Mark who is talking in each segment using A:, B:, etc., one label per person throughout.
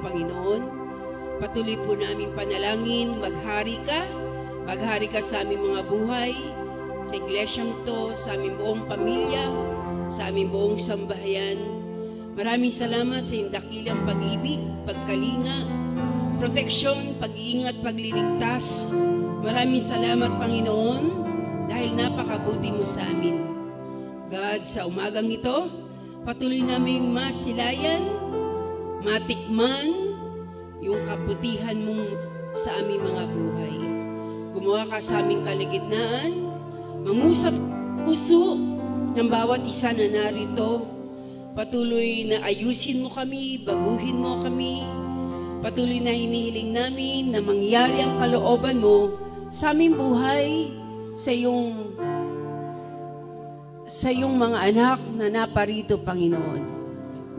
A: Panginoon. Patuloy po namin panalangin, maghari ka sa aming mga buhay, sa iglesyang to, sa aming buong pamilya, sa aming buong sambahayan. Maraming salamat sa iyong dakilang pag-ibig, pagkalinga, proteksyon, pag-iingat, pagliligtas. Maraming salamat, Panginoon, dahil napakabuti mo sa amin. God, sa umagang ito, patuloy namin masilayan, matikman yung kabutihan mo sa aming mga buhay. Gumawa ka sa aming kalagitnaan, mangusap puso ng bawat isa na narito. Patuloy na ayusin mo kami, baguhin mo kami. Patuloy na hinihiling namin na mangyari ang kalooban mo sa aming buhay, sa iyong mga anak na naparito, Panginoon.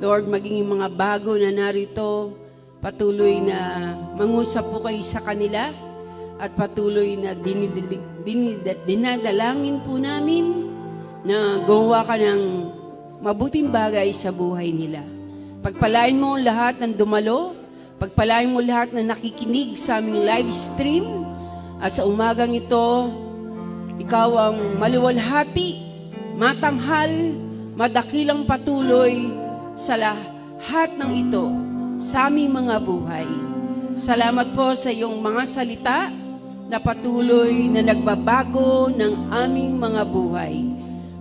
A: Lord, maging yung mga bago na narito, patuloy na mangusap po kayo sa kanila at patuloy na dinadalangin po namin na gawa ka ng mabuting bagay sa buhay nila. Pagpalain mo lahat ng dumalo, pagpalain mo lahat na nakikinig sa aming live stream at sa umagang ito, ikaw ang maluwalhati, matanghal, madakilang patuloy sa lahat ng ito sa aming mga buhay. Salamat po sa iyong mga salita na patuloy na nagbabago ng aming mga buhay.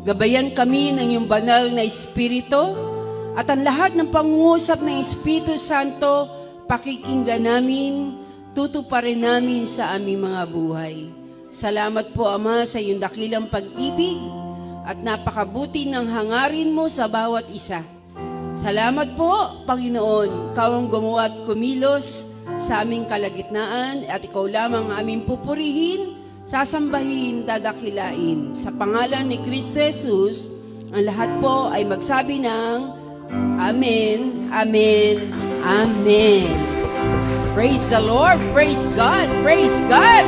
A: Gabayan kami ng iyong banal na Espiritu at ang lahat ng pangungusap ng Espiritu Santo, pakikinggan namin, tutuparin namin sa aming mga buhay. Salamat po, Ama, sa iyong dakilang pag-ibig at napakabuti ng hangarin mo sa bawat isa. Salamat po, Panginoon, ikaw ang gumawa at kumilos sa aming kalagitnaan at ikaw lamang aming pupurihin, sasambahin, dadakilain. Sa pangalan ni Kristo Jesus, ang lahat po ay magsabi ng Amen, Amen, Amen. Praise the Lord, praise God, praise God.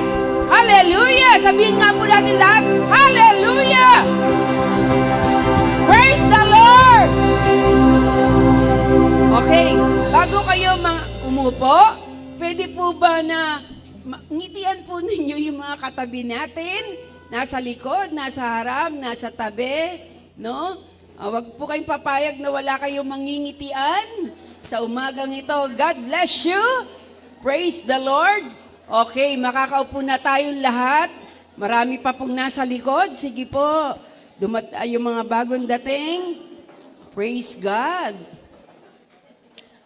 A: Hallelujah! Sabihin nga po natin lahat, Hallelujah! Praise the Lord! Okay, bago kayo umupo, pwede po ba na ngitian po ninyo yung mga katabi natin? Nasa likod, nasa harap, nasa tabi, no? Wag po kayong papayag na wala kayong mangingitian sa umagang ito. God bless you. Praise the Lord. Okay, makakaupo na tayong lahat. Marami pa pong nasa likod. Sige po, yung mga bagong dating. Praise God.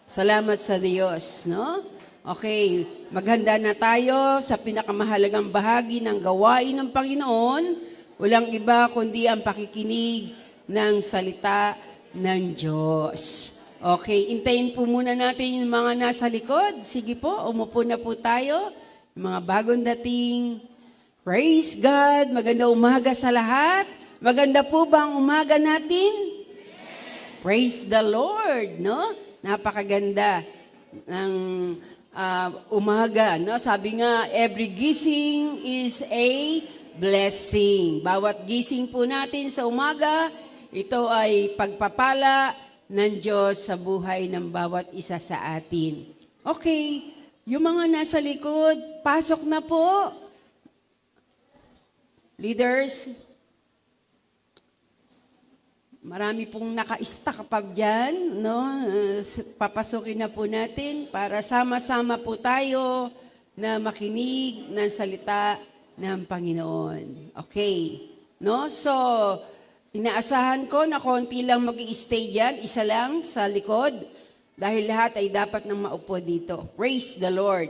A: Salamat sa Diyos, no? Okay, maghanda na tayo sa pinakamahalagang bahagi ng gawain ng Panginoon. Walang iba kundi ang pakikinig ng salita ng Diyos. Okay, intayin po muna natin yung mga nasa likod. Sige po, umupo na po tayo. Yung mga bagong dating. Praise God! Maganda umaga sa lahat. Maganda po ba ang umaga natin? Praise the Lord, no? Napakaganda ng umaga, no? Sabi nga, every gising is a blessing. Bawat gising po natin sa umaga, ito ay pagpapala ng Diyos sa buhay ng bawat isa sa atin. Okay, yung mga nasa likod, pasok na po. Leaders, marami pong naka-stack pa dyan, no? Papasukin na po natin para sama-sama po tayo na makinig ng salita ng Panginoon. Okay, no? So, inaasahan ko na konti lang mag-i-stay dyan, isa lang sa likod, dahil lahat ay dapat nang maupo dito. Praise the Lord.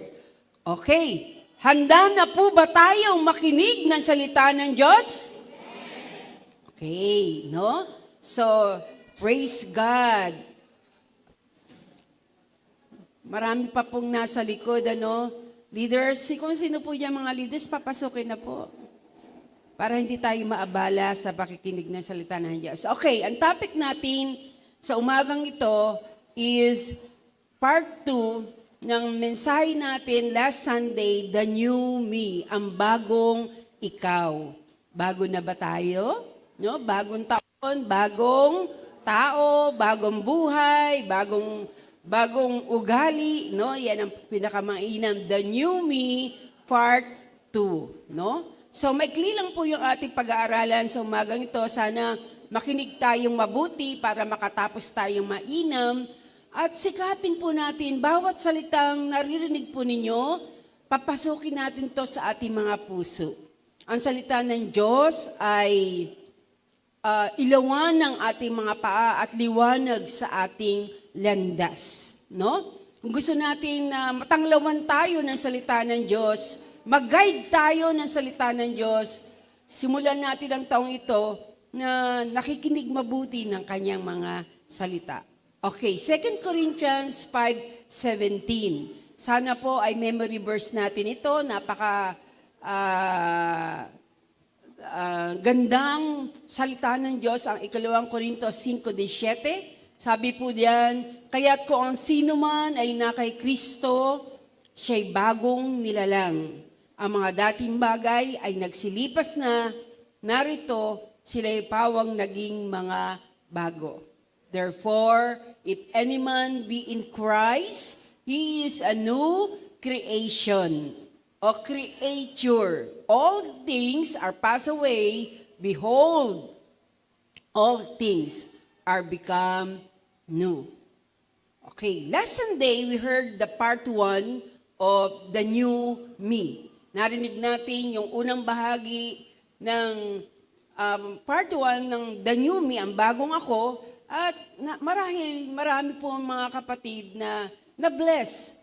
A: Okay, handa na po ba tayong makinig ng salita ng Diyos? Okay, no? So, praise God. Marami pa pong nasa likod, ano? Leaders, kung sino po dyan mga leaders, papasukin na po. Para hindi tayo maabala sa pakikinig ng salita ng Diyos. Okay, ang topic natin sa umagang ito is part 2 ng mensahe natin last Sunday, The New Me, ang bagong ikaw. Bago na ba tayo? No? Bagong taon, bagong tao, bagong buhay, bagong bagong ugali, no? Yan ang pinakamainam, the new me, part 2, no? So maikli lang po yung ating pag-aaralan sa umagang ito. Sana makinig tayong mabuti para makatapos tayong mainam. At sikapin po natin, bawat salitang naririnig po ninyo, papasukin natin to sa ating mga puso. Ang salita ng Diyos ay ilawan ng ating mga paa at liwanag sa ating landas. No? Kung gusto natin na matanglawan tayo ng salita ng Diyos, mag-guide tayo ng salita ng Diyos, simulan natin ang taong ito na nakikinig mabuti ng kanyang mga salita. Okay, 2 Corinthians 5:17. Sana po ay memory verse natin ito. Napaka gandang salita ng Diyos, ang 2 Corintios 5:17. Sabi po diyan, kaya't kung ang sino man ay na kay Kristo, siya'y bagong nilalang. Ang mga dating bagay ay nagsilipas na, narito sila'y pawang naging mga bago. Therefore, if any man be in Christ, he is a new creation or creature. All things are passed away. Behold, all things are become new. Okay, last Sunday, we heard the part 1 of the new me. Narinig natin yung unang bahagi ng part 1 ng the new me, ang bagong ako. At marami po mga kapatid na na-bless.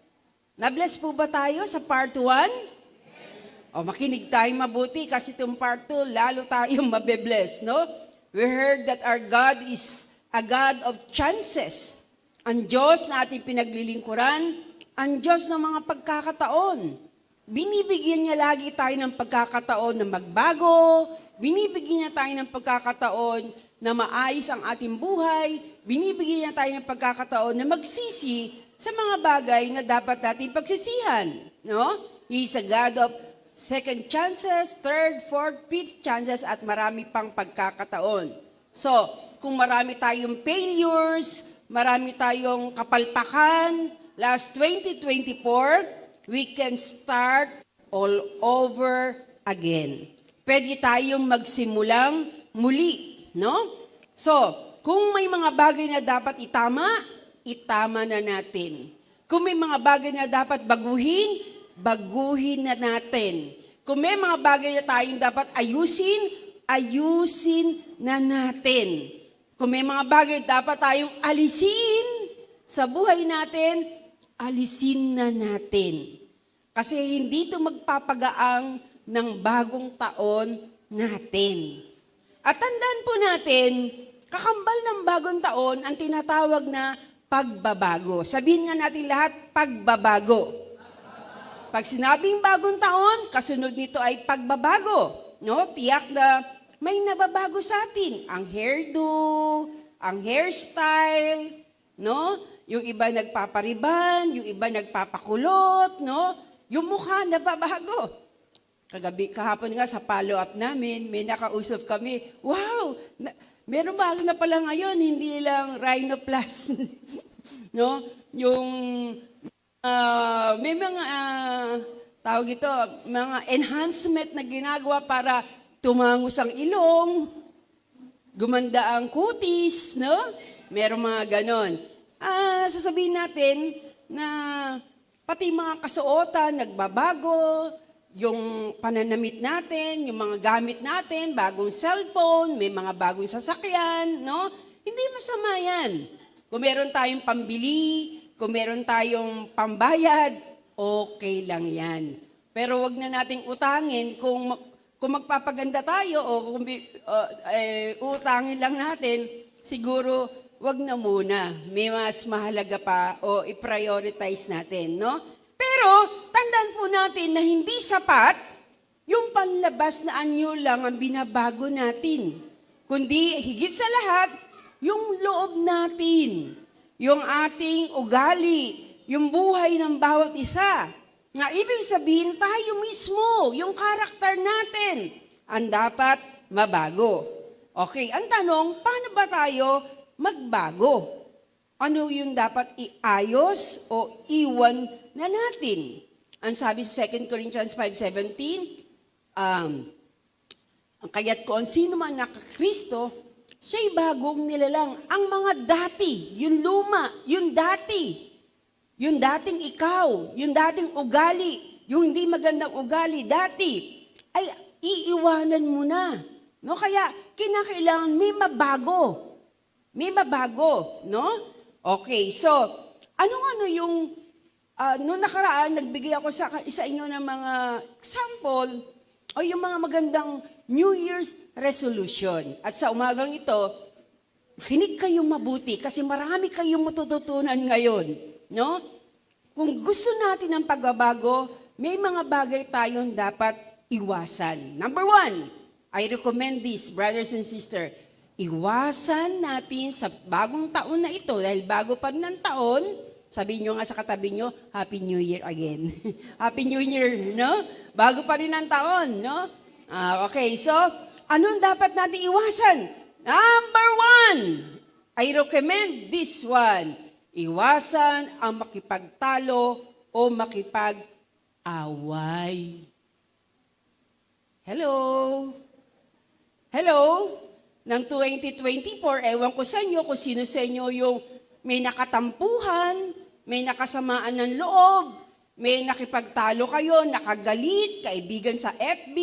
A: Na-bless po ba tayo sa part 1? O makinig tayo mabuti kasi itong part 2, lalo tayong mabe-bless, no? We heard that our God is a God of chances. Ang Diyos na ating pinaglilingkuran, ang Diyos ng mga pagkakataon. Binibigyan niya lagi tayo ng pagkakataon na magbago, binibigyan niya tayo ng pagkakataon na maayos ang ating buhay, binibigyan niya tayo ng pagkakataon na magsisi sa mga bagay na dapat natin pagsisihan. No? He is a God of second chances, third, fourth, fifth chances, at marami pang pagkakataon. So, kung marami tayong failures, marami tayong kapalpakan, last 2024, we can start all over again. Pwede tayong magsimulang muli. No? So, kung may mga bagay na dapat itama na natin. Kung may mga bagay na dapat baguhin na natin. Kung may mga bagay na tayong dapat ayusin na natin. Kung may mga bagay na dapat tayong alisin sa buhay natin, alisin na natin. Kasi hindi ito magpapagaang ng bagong taon natin. At tandaan po natin, kakambal ng bagong taon ang tinatawag na pagbabago. Sabihin nga natin lahat, pagbabago. Pag sinabing bagong taon, kasunod nito ay pagbabago. No? Tiyak na may nababago sa atin. Ang hairdo, ang hairstyle, no? Yung iba nagpapariban, yung iba nagpapakulot, no? Yung mukha nababago. Kahapon nga sa follow-up namin, may nakausap kami, wow, meron bago na pala ngayon, hindi lang rhinoplasty. No? Yung, may mga, tawag ito, mga enhancement na ginagawa para tumangos ang ilong, gumanda ang kutis, no? Meron mga ganon. Sasabihin natin na pati mga kasuotan, nagbabago, yung pananamit natin, yung mga gamit natin, bagong cellphone, may mga bagong sasakyan, no? Hindi masama yan. Kung meron tayong pambili, kung meron tayong pambayad, okay lang yan. Pero wag na nating utangin kung magpapaganda tayo o kung utangin lang natin, siguro wag na muna. May mas mahalaga pa o i-prioritize natin, no? Pero, tandaan po natin na hindi sapat yung panlabas na anyo lang ang binabago natin. Kundi, higit sa lahat, yung loob natin, yung ating ugali, yung buhay ng bawat isa. Nga ibig sabihin, tayo mismo, yung karakter natin, ang dapat mabago. Okay, ang tanong, paano ba tayo magbago? ano yung dapat iayos o iwan na natin. Ang sabi sa 2 Corinthians 5:17, ang kaya't kung sino man nakakristo, siya'y bagong nilalang. Ang mga dati, yung luma, yung dati, yung dating ikaw, yung dating ugali, yung hindi magandang ugali dati, ay iiwanan mo na. No? Kaya kinakailangan may mabago. May mabago, no? Okay, so ano yung noong nakaraan nagbigay ako sa inyo ng mga example o yung mga magandang New Year's resolution. At sa umagang ito, makinig kayong mabuti kasi marami kayong matututunan ngayon, no? Kung gusto natin ng pagbabago, may mga bagay tayong dapat iwasan. Number 1, I recommend this, brothers and sisters. Iwasan natin sa bagong taon na ito, dahil bago pa ng taon, sabihin nyo nga sa katabi nyo, Happy New Year again. Happy New Year, no? Bago pa rin ang taon, no? Okay, so, anong dapat natin iwasan? Number 1, I recommend this one. Iwasan ang makipagtalo o makipag-away. Hello? Hello? Ng 2024, ewan ko sa inyo kung sino sa inyo yung may nakatampuhan, may nakasamaan ng loob, may nakipagtalo kayo, nakagalit, kaibigan sa FB,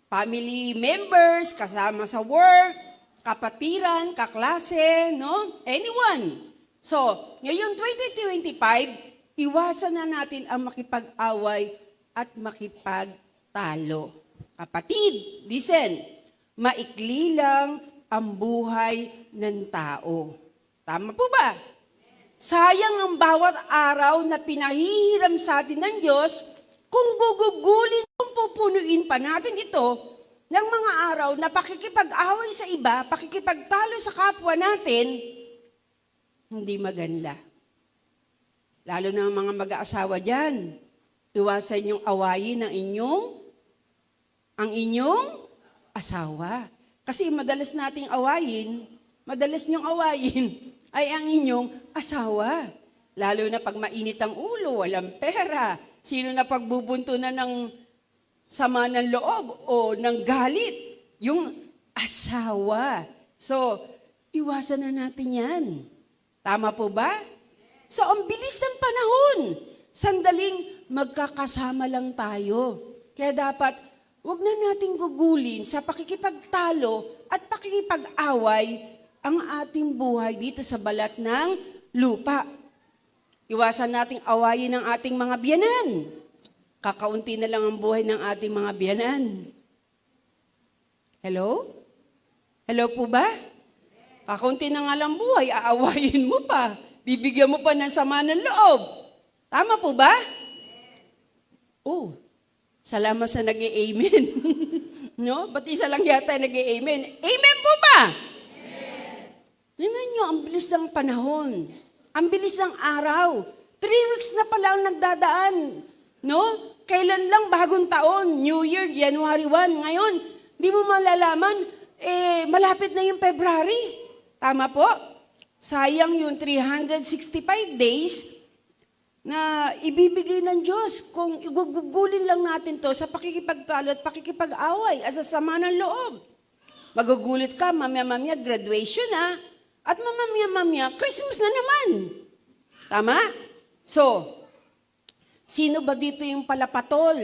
A: family members, kasama sa work, kapatiran, kaklase, no? Anyone. So, ngayong 2025, iwasan na natin ang makipag-away at makipagtalo. Kapatid, listen, maikli lang ang buhay ng tao. Tama po ba? Sayang ang bawat araw na pinahihiram sa atin ng Diyos kung gugugulin kung pupunuin pa natin ito ng mga araw na pakikipag-away sa iba, pakikipagtalo sa kapwa natin, hindi maganda. Lalo na ang mga mag-aasawa dyan, iwasan yung awayin ng ang inyong asawa. Kasi madalas nating madalas niyong awayin ay ang inyong asawa. Lalo na pag mainit ang ulo, walang pera, sino na pagbubuntunan ng sama ng loob o ng galit? Yung asawa. So, iwasan na natin yan. Tama po ba? So, ang bilis ng panahon. Sandaling magkakasama lang tayo. Kaya dapat, huwag na nating gugulin sa pakikipagtalo at pakikipag-away ang ating buhay dito sa balat ng lupa. Iwasan nating awayin ang ating mga biyanan. Kakaunti na lang ang buhay ng ating mga biyanan. Hello? Hello po ba? Kakaunti na nga lang buhay, aawayin mo pa. Bibigyan mo pa ng sama ng loob. Tama po ba? Oh, salamat sa nag-i-amen. No? Ba't isa lang yata nag-i-amen? Amen po ba? Tingnan nyo, ang bilis ng panahon. Ang bilis ng araw. 3 weeks na pala ang nagdadaan. No? Kailan lang bagong taon? New Year, January 1. Ngayon, di mo malalaman, malapit na yung February. Tama po? Sayang yung 365 days na ibibigay ng Diyos kung igugugulin lang natin to sa pakikipagtalo at pakikipag-away as a sama ng loob. Magugulit ka, mamaya-mamaya, graduation na. At mamaya-mamaya, Christmas na naman. Tama? So, sino ba dito yung palapatol?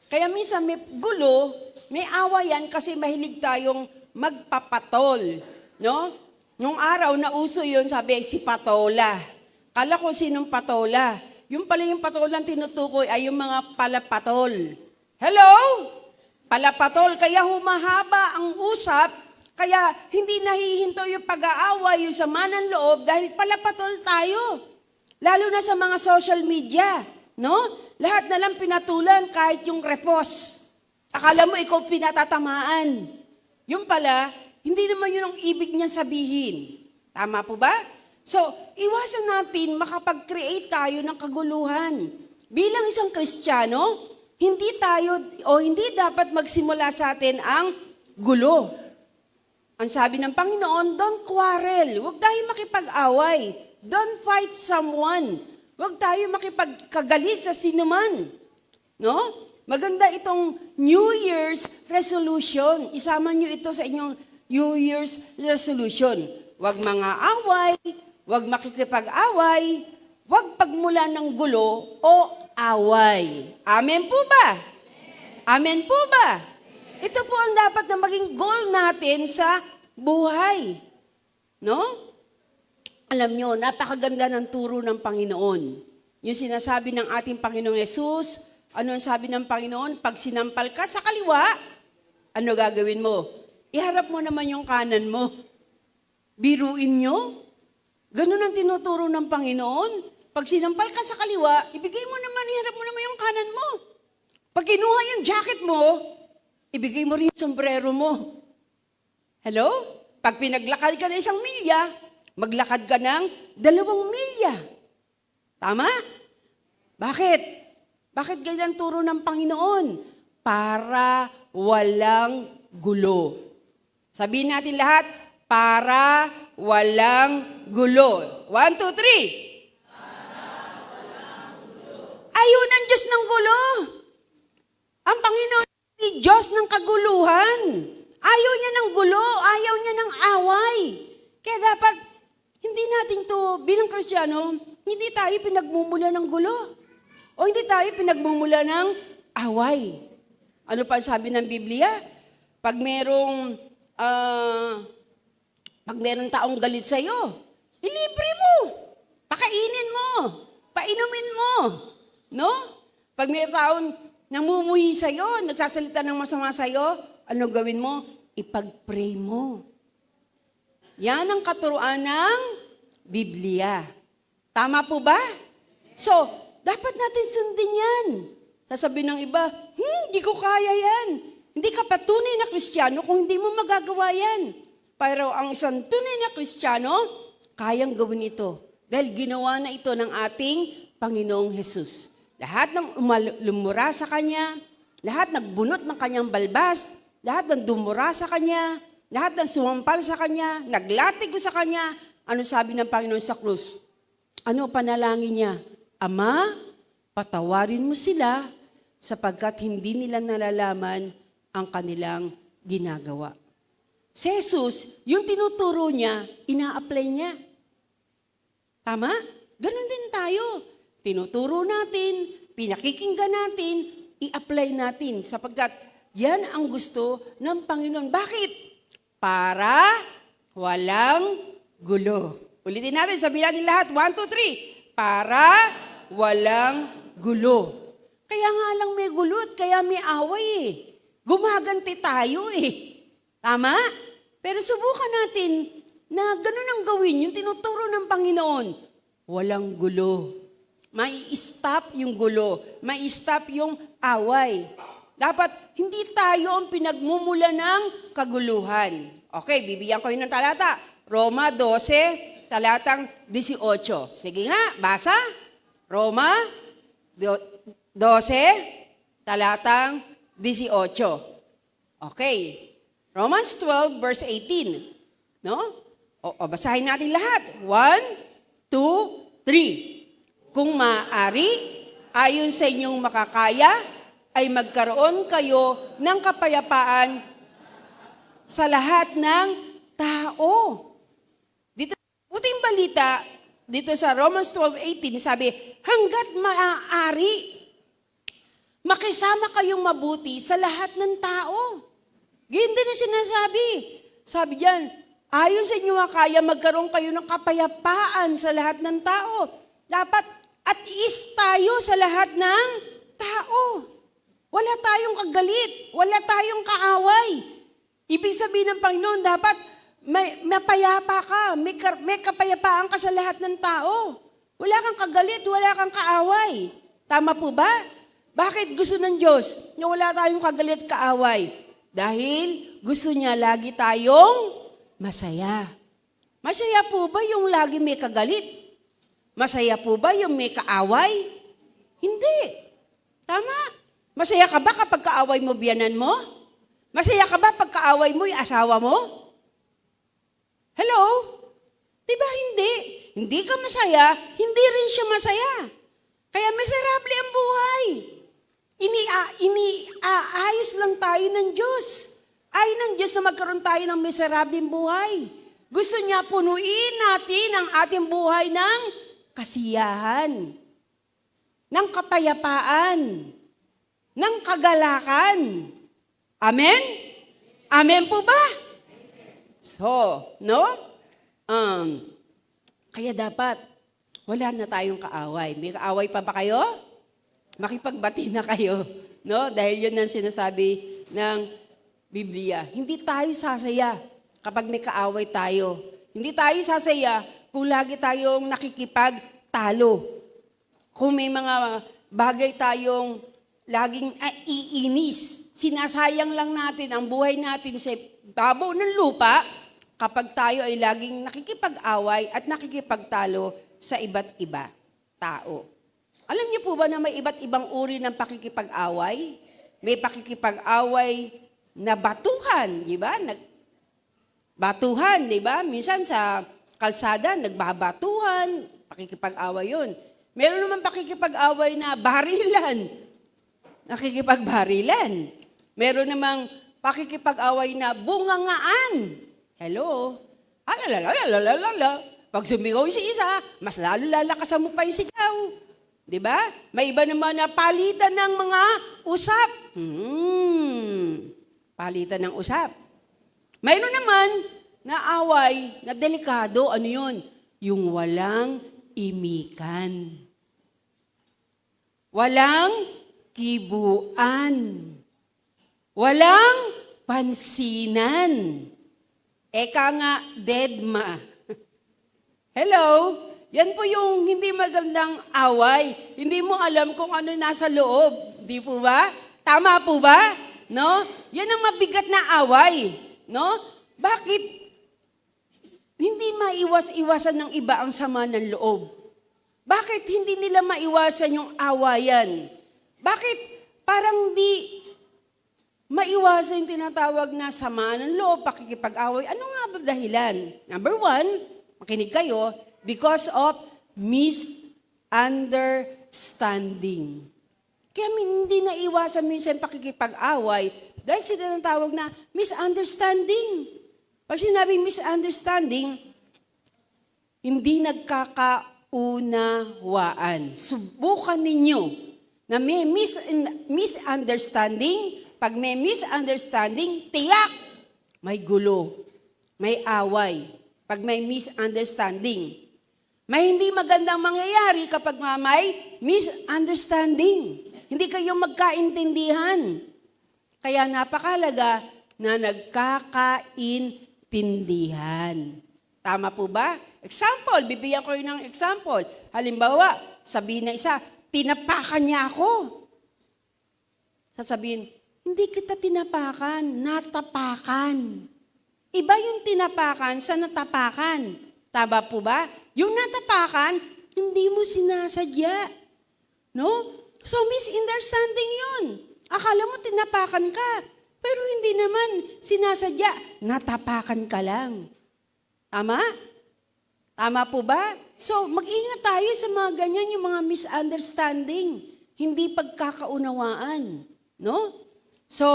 A: Kaya minsan may gulo, may awayan kasi mahilig tayong magpapatol. No? Nung araw na uso yun, sabi, si Patola. Kala ko sinong patola. Yung pala yung patolang tinutukoy ay yung mga palapatol. Hello? Palapatol. Kaya humahaba ang usap. Kaya hindi nahihinto yung pag-aaway, yung sama ng loob dahil palapatol tayo. Lalo na sa mga social media, no? Lahat na lang pinatulan kahit yung repos. Akala mo ikaw pinatatamaan. Yung pala, hindi naman yun ang ibig niya sabihin. Tama po ba? So, iwasan natin makapag-create tayo ng kaguluhan. Bilang isang Kristiyano, hindi dapat magsimula sa atin ang gulo. Ang sabi ng Panginoon, don't quarrel. Huwag tayo makipag-away. Don't fight someone. Huwag tayo makipagkagalit sa sinuman. No? Maganda itong New Year's resolution. Isama nyo ito sa inyong New Year's resolution. Huwag mga away, huwag makikipag-away, huwag pagmula ng gulo o away. Amen po ba? Amen po ba? Ito po ang dapat na maging goal natin sa buhay. No? Alam nyo, napakaganda ng turo ng Panginoon. Yung sinasabi ng ating Panginoong Yesus, ano ang sabi ng Panginoon? Pag sinampal ka sa kaliwa, ano gagawin mo? Iharap mo naman yung kanan mo. Biruin nyo? Ganun ang tinuturo ng Panginoon. Pag sinampal ka sa kaliwa, ibigay mo naman, iharap mo naman yung kanan mo. Pag kinuha yung jacket mo, ibigay mo rin yung sombrero mo. Hello? Pag pinaglakad ka na 1 milya, maglakad ka ng 2 milya. Tama? Bakit? Bakit ganyan turo ng Panginoon? Para walang gulo. Sabihin natin lahat, para walang gulo. 1, 2, 3. Ayaw ng Diyos ng gulo. Ang Panginoon ay Diyos ng kaguluhan. Ayaw niya ng gulo, ayaw niya ng away. Kaya dapat, hindi natin to bilang Kristiyano, hindi tayo pinagmumula ng gulo. O hindi tayo pinagmumula ng away. Ano pa sabi ng Biblia? Pag merong taong galit sa'yo, ilibre mo. Pakainin mo. Painumin mo. No? Pag may taong namumuhi sa'yo, nagsasalita ng masama sa'yo, ano gawin mo? Ipag-pray mo. Yan ang katuruan ng Biblia. Tama po ba? So, dapat natin sundin yan. Sasabihin ng iba, hindi ko kaya yan. Hindi ka patunay na Kristiyano kung hindi mo magagawa yan. Pero ang isang tunay na Kristiyano, kayang gawin ito. Dahil ginawa na ito ng ating Panginoong Hesus. Lahat ng lumura sa Kanya, lahat nagbunot ng Kanyang balbas, lahat ng dumura sa Kanya, lahat ng sumampal sa Kanya, naglatigo sa Kanya, ano sabi ng Panginoon sa krus? Ano panalangin niya? Ama, patawarin mo sila sapagkat hindi nila nalalaman ang kanilang ginagawa. Si Jesus, yung tinuturo niya, ina-apply niya. Tama? Ganon din tayo. Tinuturo natin, pinakikinggan natin, i-apply natin sapagkat yan ang gusto ng Panginoon. Bakit? Para walang gulo. Ulitin natin, sabihin natin lahat. 1, 2, 3. Para walang gulo. Kaya nga lang may gulot, kaya may away eh. Gumaganti tayo eh. Tama? Pero subukan natin na ganun ang gawin, yung tinuturo ng Panginoon. Walang gulo. Mai-stop yung gulo. Mai-stop yung away. Dapat hindi tayo ang pinagmumula ng kaguluhan. Okay, bibigyan ko yun ng talata. Roma 12, talatang 18. Sige nga, basa. Roma 12, talatang 18. Okay. Romans 12, verse 18. No? O basahin natin lahat. 1, 2, 3. Kung maaari, ayon sa inyong makakaya, ay magkaroon kayo ng kapayapaan sa lahat ng tao. Dito, puting balita, dito sa Romans 12:18, sabi, hanggat maaari, makisama kayong mabuti sa lahat ng tao. Ganyan din ang sinasabi. Sabi diyan, ayon sa inyo kaya magkaroon kayo ng kapayapaan sa lahat ng tao. Dapat at least tayo sa lahat ng tao. Wala tayong kagalit, wala tayong kaaway. Ibig sabihin ng Panginoon, dapat may mapayapa ka, may kapayapaan ka sa lahat ng tao. Wala kang kagalit, wala kang kaaway. Tama po ba? Bakit gusto ng Diyos na wala tayong kagalit at kaaway? Dahil gusto niya lagi tayong masaya. Masaya po ba yung lagi may kagalit? Masaya po ba yung may kaaway? Hindi. Tama. Masaya ka ba kapag kaaway mo biyanan mo? Masaya ka ba pag kaaway mo yung asawa mo? Hello? Di ba hindi? Hindi ka masaya, hindi rin siya masaya. Kaya miserable ang buhay. Ayos lang tayo ng Diyos. Ay ng Diyos na magkaroon tayo ng miserableng buhay. Gusto niya punuin natin ang ating buhay ng kasiyahan, ng kapayapaan, ng kagalakan. Amen? Amen po ba? So, no? Kaya dapat, wala na tayong kaaway. May kaaway pa ba kayo? Makipagbati na kayo. No? Dahil yun ang sinasabi ng Biblia. Hindi tayo sasaya kapag may kaaway tayo. Hindi tayo sasaya kung lagi tayong nakikipagtalo. Kung may mga bagay tayong laging iinis, sinasayang lang natin ang buhay natin sa babaw ng lupa kapag tayo ay laging nakikipag-away at nakikipagtalo sa iba't iba tao. Alam niyo po ba na may iba't ibang uri ng pakikipag-away? May pakikipag-away na batuhan, di ba? Batuhan, di ba? Minsan sa kalsada, nagbabatuhan, pakikipag-away yun. Meron naman pakikipag-away na barilan, nakikipagbarilan. Meron namang pakikipag-away na bungangaan. Hello? Alalalala. Pag sumigaw si isa, mas lalo lalakasan mo pa yung sigaw. Diba? May iba naman na palitan ng mga usap. Palitan ng usap. Mayroon naman na away, na delikado. Ano yun? Yung walang imikan. Walang kibuan. Walang pansinan. Eka nga, deadma. Hello? Yan po yung hindi magandang away. Hindi mo alam kung ano nasa loob. Di po ba? Tama po ba? No? Yan ang mabigat na away. No? Bakit hindi maiwas-iwasan ng iba ang sama ng loob? Bakit hindi nila maiwasan yung awayan? Bakit parang di maiwasan yung tinatawag na sama ng loob, pakikipag-away? Ano nga ba dahilan? Number 1, makinig kayo, because of misunderstanding. Kaya hindi naiwasan minsan pakikipag-away dahil tinatawag na misunderstanding. Pag sinabing misunderstanding, hindi nagkakaunawaan. Subukan ninyo na may misunderstanding. Pag may misunderstanding, tiyak, may gulo, may away. Pag may misunderstanding, may hindi magandang mangyayari kapag may misunderstanding. Hindi kayo magkaintindihan. Kaya napakalaga na nagkakaintindihan. Tama po ba? Example, bibigyan ko ng example. Halimbawa, sabihin ng isa, tinapakan niya ako. Sasabihin, hindi kita tinapakan, natapakan. Iba yung tinapakan sa natapakan. Tama po ba? Yung natapakan, hindi mo sinasadya. No? So, misunderstanding yun. Akala mo tinapakan ka, pero hindi naman sinasadya. Natapakan ka lang. Tama? Tama po ba? So, mag-ingat tayo sa mga ganyan, yung mga misunderstanding. Hindi pagkakaunawaan. No? So,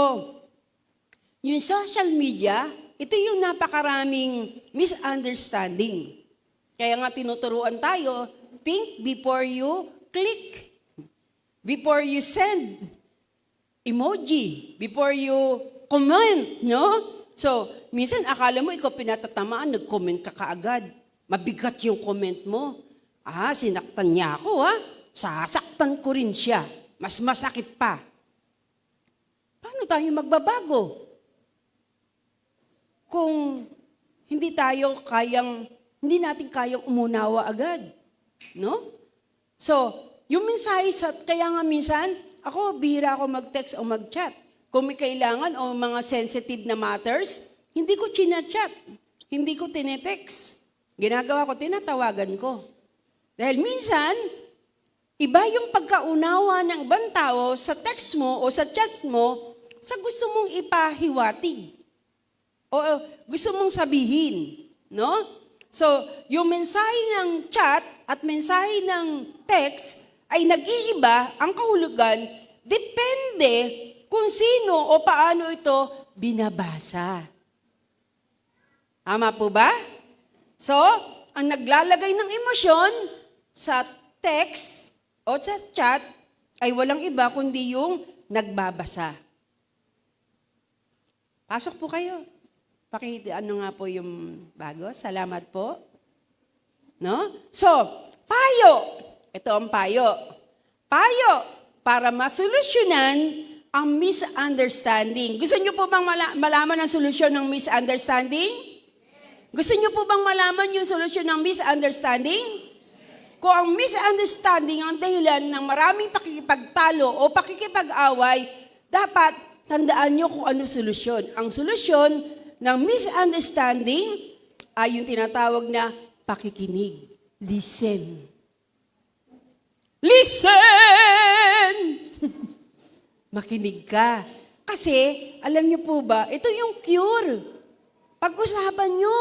A: yung social media, ito yung napakaraming misunderstanding. Kaya nga tinuturuan tayo, think before you click. Before you send emoji. Before you comment, no? So, minsan akala mo ikaw pinatatamaan, nag-comment ka kaagad. Mabigat yung comment mo. Sinaktan niya ako, Sasaktan ko rin siya. Mas masakit pa. Paano tayo magbabago? Kung hindi natin kayang umunawa agad. No? So, yung mensahe, kaya nga minsan, bihira ako mag-text o mag-chat. Kung may kailangan o mga sensitive na matters, hindi ko chinachat. Hindi ko tinetext. Ginagawa ko, tinatawagan ko. Dahil minsan, iba yung pagkaunawa ng ibang tao sa text mo o sa chat mo sa gusto mong ipahiwatig. O gusto mong sabihin. no? So, yung mensahe ng chat at mensahe ng text ay nag-iiba ang kahulugan depende kung sino o paano ito binabasa. Tama po ba? So, ang naglalagay ng emosyon sa text o sa chat ay walang iba kundi yung nagbabasa. Pasok po kayo. Ano nga po yung bago? Salamat po. No? So, payo. Ito ang payo. Payo para masolusyonan ang misunderstanding. Gusto niyo po bang malaman ang solusyon ng misunderstanding? Gusto niyo po bang malaman yung solusyon ng misunderstanding? Kung ang misunderstanding ang dahilan ng maraming pakikipagtalo o pakikipag-away, dapat tandaan niyo kung ano solusyon. Ang solusyon ng misunderstanding ay yung tinatawag na pakikinig. Listen. Listen! Makinig ka. Kasi, alam niyo po ba, ito yung cure. Pag-usapan niyo.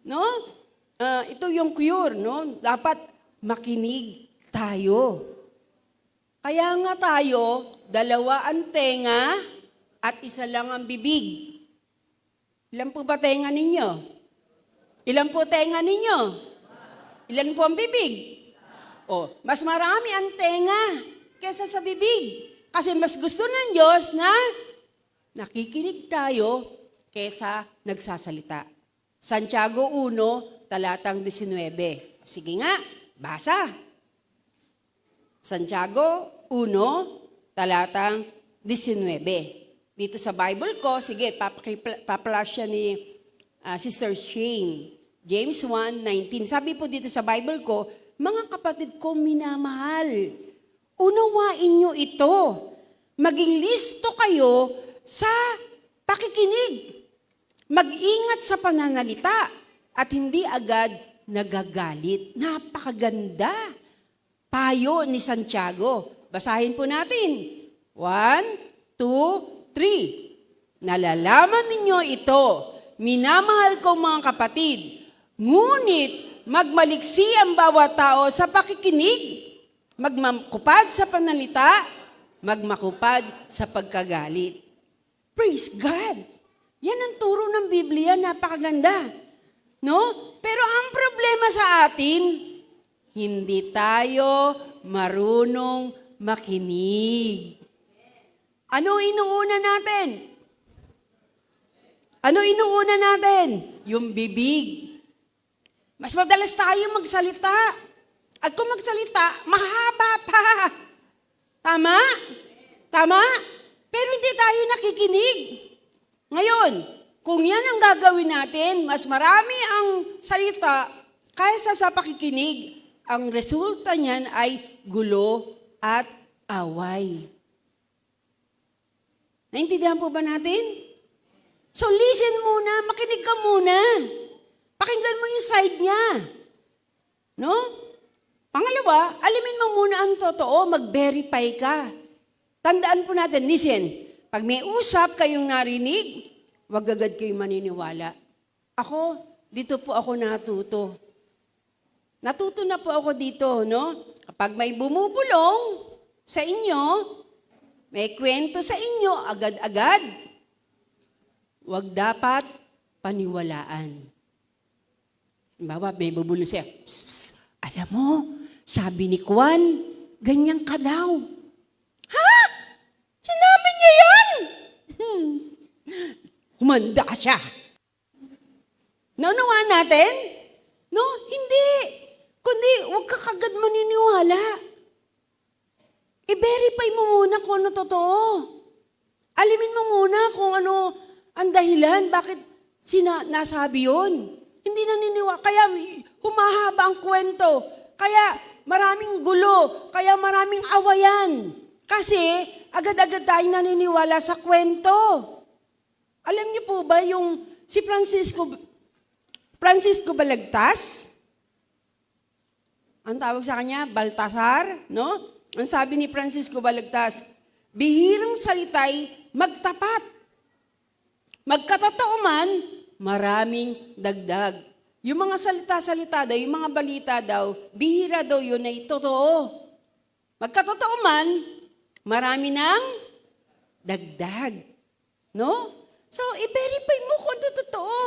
A: No? Ito yung cure. No? Dapat makinig tayo. Kaya nga tayo, 2 ang tenga at 1 lang ang bibig. Ilan po ba tenga ninyo? Ilan po tenga ninyo? Ilan po ang bibig? Mas marami ang tenga kesa sa bibig. Kasi mas gusto ng Diyos na nakikinig tayo kesa nagsasalita. Santiago 1, talatang 19. Sige nga, basa. Santiago 1, talatang 19. Dito sa Bible ko, sige, paplash siya ni Sister Shane. James 1:19. Sabi po dito sa Bible ko, mga kapatid ko minamahal, unawain niyo ito. Maging listo kayo sa pakikinig. Mag-ingat sa pananalita at hindi agad nagagalit. Napakaganda. Payo ni Santiago. Basahin po natin. 1, 2, 3. Nalalaman ninyo ito, minamahal kong mga kapatid, ngunit magmaliksi ang bawat tao sa pakikinig, magmakupad sa panalita, magmakupad sa pagkagalit. Praise God! Yan ang turo ng Biblia, napakaganda. No? Pero ang problema sa atin, hindi tayo marunong makinig. Ano inuuna natin? Ano inuuna natin? Yung bibig. Mas madalas tayo magsalita. At kung magsalita, mahaba pa. Tama? Tama? Pero hindi tayo nakikinig. Ngayon, kung yan ang gagawin natin, mas marami ang salita kaysa sa pakikinig, ang resulta niyan ay gulo at away. Naintindihan po ba natin? So listen muna, makinig ka muna. Pakinggan mo yung side niya. No? Pangalawa, alamin mo muna ang totoo, mag-verify ka. Tandaan po natin, listen, pag may usap kayong narinig, wag agad kayong maniniwala. Ako, dito po ako natuto. Natuto na po ako dito, no? Kapag may bumubulong sa inyo, may kwento sa inyo, agad-agad. Huwag dapat paniwalaan. Halimbawa, may bubulong siya, psst, alam mo, sabi ni Kwan, ganyan ka daw. Ha? Sinabi niya yan? Humanda siya. Naunawaan natin? No, hindi. Kundi, huwag ka kagad maniniwala. I-verify mo muna kung ano totoo. Alimin mo muna kung ano ang dahilan, bakit nasabi yun. Hindi naniniwala. Kaya humahaba ang kwento. Kaya maraming gulo. Kaya maraming awayan. Kasi agad-agad tayong naniniwala sa kwento. Alam niyo po ba yung si Francisco Balagtas? Ang tawag sa kanya, Baltasar, no? Ang sabi ni Francisco Balagtas, bihirang salita'y magtapat. Magkatotoo man, maraming dagdag. Yung mga salita-salita daw, yung mga balita daw, bihira daw yun ay totoo. Magkatotoo man, marami ng dagdag. No? So, i-verify mo kung ito totoo.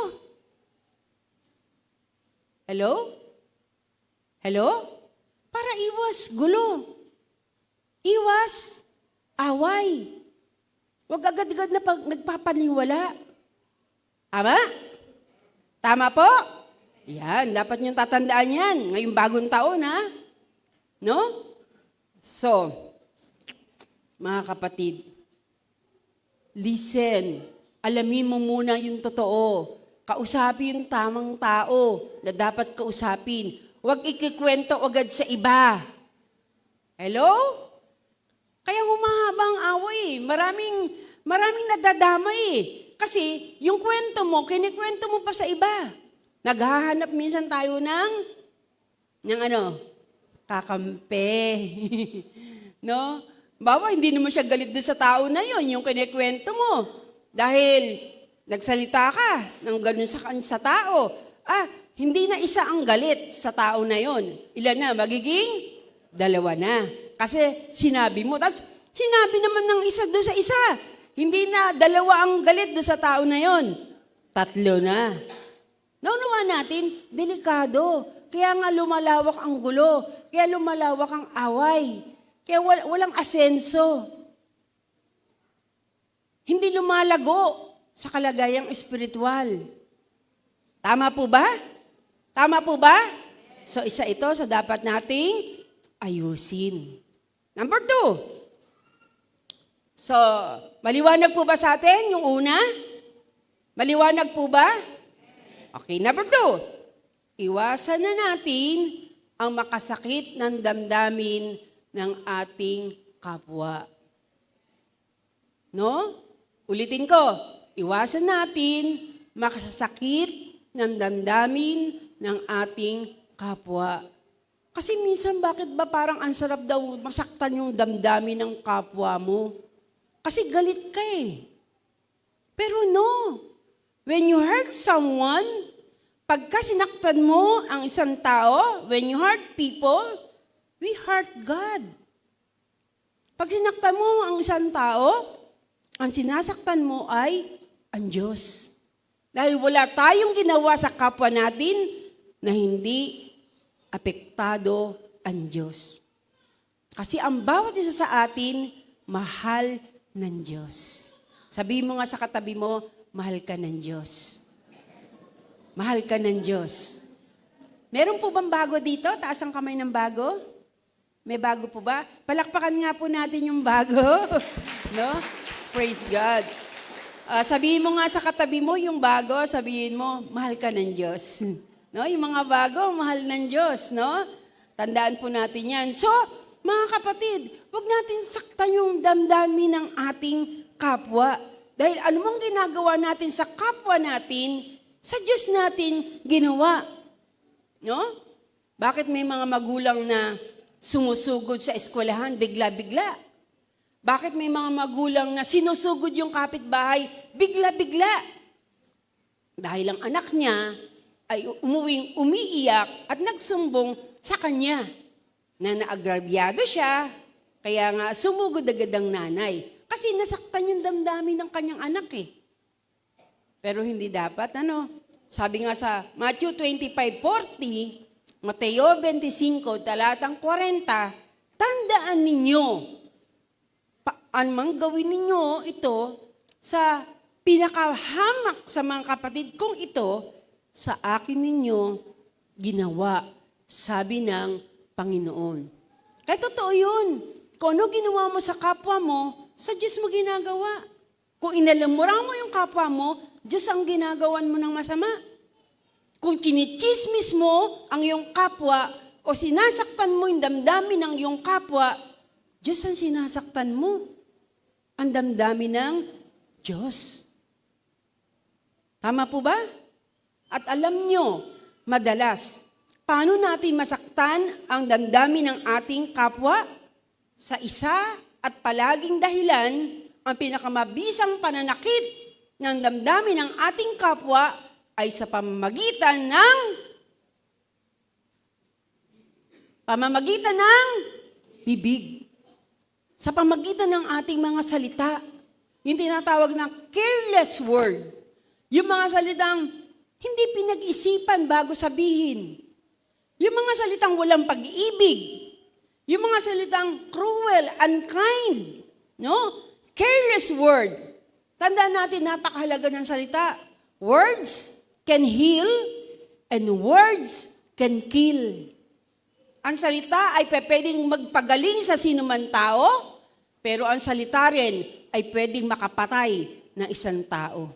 A: Hello? Hello? Para iwas gulo. Iwas away. Huwag agad-agad na nagpapaniwala. Tama? Tama po? Yan, dapat niyong tatandaan yan. Ngayong bagong taon, ha? No? So, mga kapatid, listen. Alamin mo muna yung totoo. Kausapin yung tamang tao na dapat kausapin. Huwag ikikwento agad sa iba. Hello? Kaya humahabang away. Maraming nadadamay eh. Kasi yung kwento mo, kinikwento mo pa sa iba. Naghahanap minsan tayo ng kakampi. No? Bawa, hindi naman siya galit doon sa tao na yon, yung kinikwento mo. Dahil nagsalita ka ng ganun sa tao. Hindi na isa ang galit sa tao na yon. Ilan na? Magiging 2 na. Kasi sinabi mo. Tapos sinabi naman ng isa doon sa isa. Hindi na 2 ang galit doon sa tao na yon. 3 na. Naunawa natin, delikado. Kaya nga lumalawak ang gulo. Kaya lumalawak ang away. Kaya walang asenso. Hindi lumalago sa kalagayang espiritual. Tama po ba? Tama po ba? So isa ito sa dapat nating ayusin. Number 2. So, maliwanag po ba sa atin yung una? Maliwanag po ba? Okay, number 2. Iwasan na natin ang makasakit ng damdamin ng ating kapwa. No? Ulitin ko, iwasan natin makasakit ng damdamin ng ating kapwa. Kasi minsan bakit ba parang ang sarap daw masaktan yung damdamin ng kapwa mo? Kasi galit ka eh. Pero no, when you hurt someone, pagka sinaktan mo ang isang tao, when you hurt people, we hurt God. Pag sinaktan mo ang isang tao, ang sinasaktan mo ay ang Diyos. Dahil wala tayong ginawa sa kapwa natin na hindi apektado ang Diyos. Kasi ang bawat isa sa atin, mahal ng Diyos. Sabihin mo nga sa katabi mo, mahal ka ng Diyos. Mahal ka ng Diyos. Meron po bang bago dito? Taas ang kamay ng bago? May bago po ba? Palakpakan nga po natin yung bago. No? Praise God. Sabihin mo nga sa katabi mo yung bago, sabihin mo, mahal ka ng Diyos. No? Yung mga bago, mahal ng Diyos. No? Tandaan po natin yan. So, mga kapatid, huwag natin saktan yung damdamin ng ating kapwa. Dahil anumang ginagawa natin sa kapwa natin, sa Diyos natin ginawa. No? Bakit may mga magulang na sumusugod sa eskwelahan bigla-bigla? Bakit may mga magulang na sinusugod yung kapitbahay bigla-bigla? Dahil ang anak niya ay umiiyak at nagsumbong sa kanya na naagrabyado siya, kaya nga sumugod agad ang nanay. Kasi nasaktan yung damdamin ng kanyang anak eh. Pero hindi dapat, Sabi nga sa Matthew 25:40, Mateo 25, talatang 40, tandaan ninyo, anumang gawin ninyo ito sa pinakahamak sa mga kapatid kong ito, sa akin ninyo ginawa, sabi ng Panginoon. Kaya totoo yun. Kung ano ginawa mo sa kapwa mo, sa Diyos mo ginagawa. Kung inalamura mo yung kapwa mo, Diyos ang ginagawan mo ng masama. Kung chinichismis mo ang iyong kapwa o sinasaktan mo yung damdamin ng iyong kapwa, Diyos ang sinasaktan mo. Ang damdamin ng Diyos. Tama po ba? At alam nyo, madalas, paano natin masaktan ang damdamin ng ating kapwa? Sa isa at palaging dahilan, ang pinakamabisang pananakit ng damdamin ng ating kapwa ay sa pamamagitan ng Pamamagitan ng bibig. Sa pamamagitan ng ating mga salita. Yung tinatawag na careless word. Yung mga salitang hindi pinag-isipan bago sabihin. Yung mga salitang walang pag-ibig. Yung mga salitang cruel, unkind. No? Careless word. Tandaan natin, napakahalaga ng salita. Words can heal and words can kill. Ang salita ay pwedeng magpagaling sa sinuman tao, pero ang salita rin ay pwedeng makapatay ng isang tao.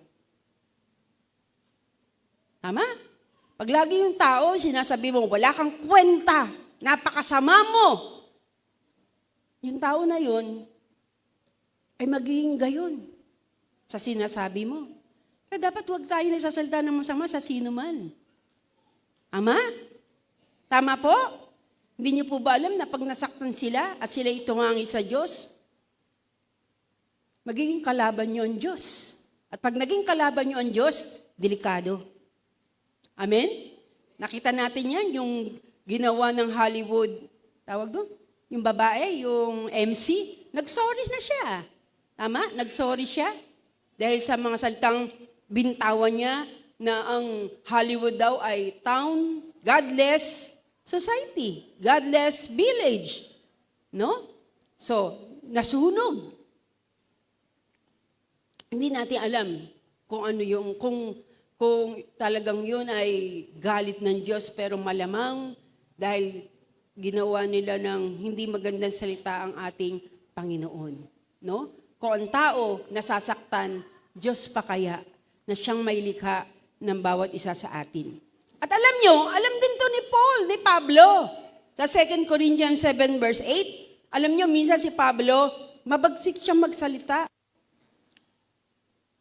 A: Tama? Pag lagi yung tao, sinasabi mo, wala kang kwenta, napakasama mo. Yung tao na yun, ay magiging gayon sa sinasabi mo. Kaya dapat huwag tayo nagsasalita ng masama sa sino man. Ama? Tama po? Hindi niyo po ba alam na pag nasaktan sila at sila itungangi sa Diyos, magiging kalaban niyo ang Diyos. At pag naging kalaban niyo ang Diyos, delikado. Amen? Nakita natin yan, yung ginawa ng Hollywood, tawag doon? Yung babae, yung MC, nag-sorry na siya. Tama? Nag-sorry siya. Dahil sa mga salitang bintawan niya na ang Hollywood daw ay town, godless society, godless village. No? So, nasunog. Hindi natin alam kung ano yung, kung talagang yun ay galit ng Diyos, pero malamang dahil ginawa nila ng hindi magandang salita ang ating Panginoon. No? Kung ang tao nasasaktan, Diyos pa kaya na siyang may likha ng bawat isa sa atin. At alam nyo, alam din to ni Paul, ni Pablo. Sa 2 Corinthians 7 verse 8, alam nyo, minsan si Pablo, mabagsik siyang magsalita.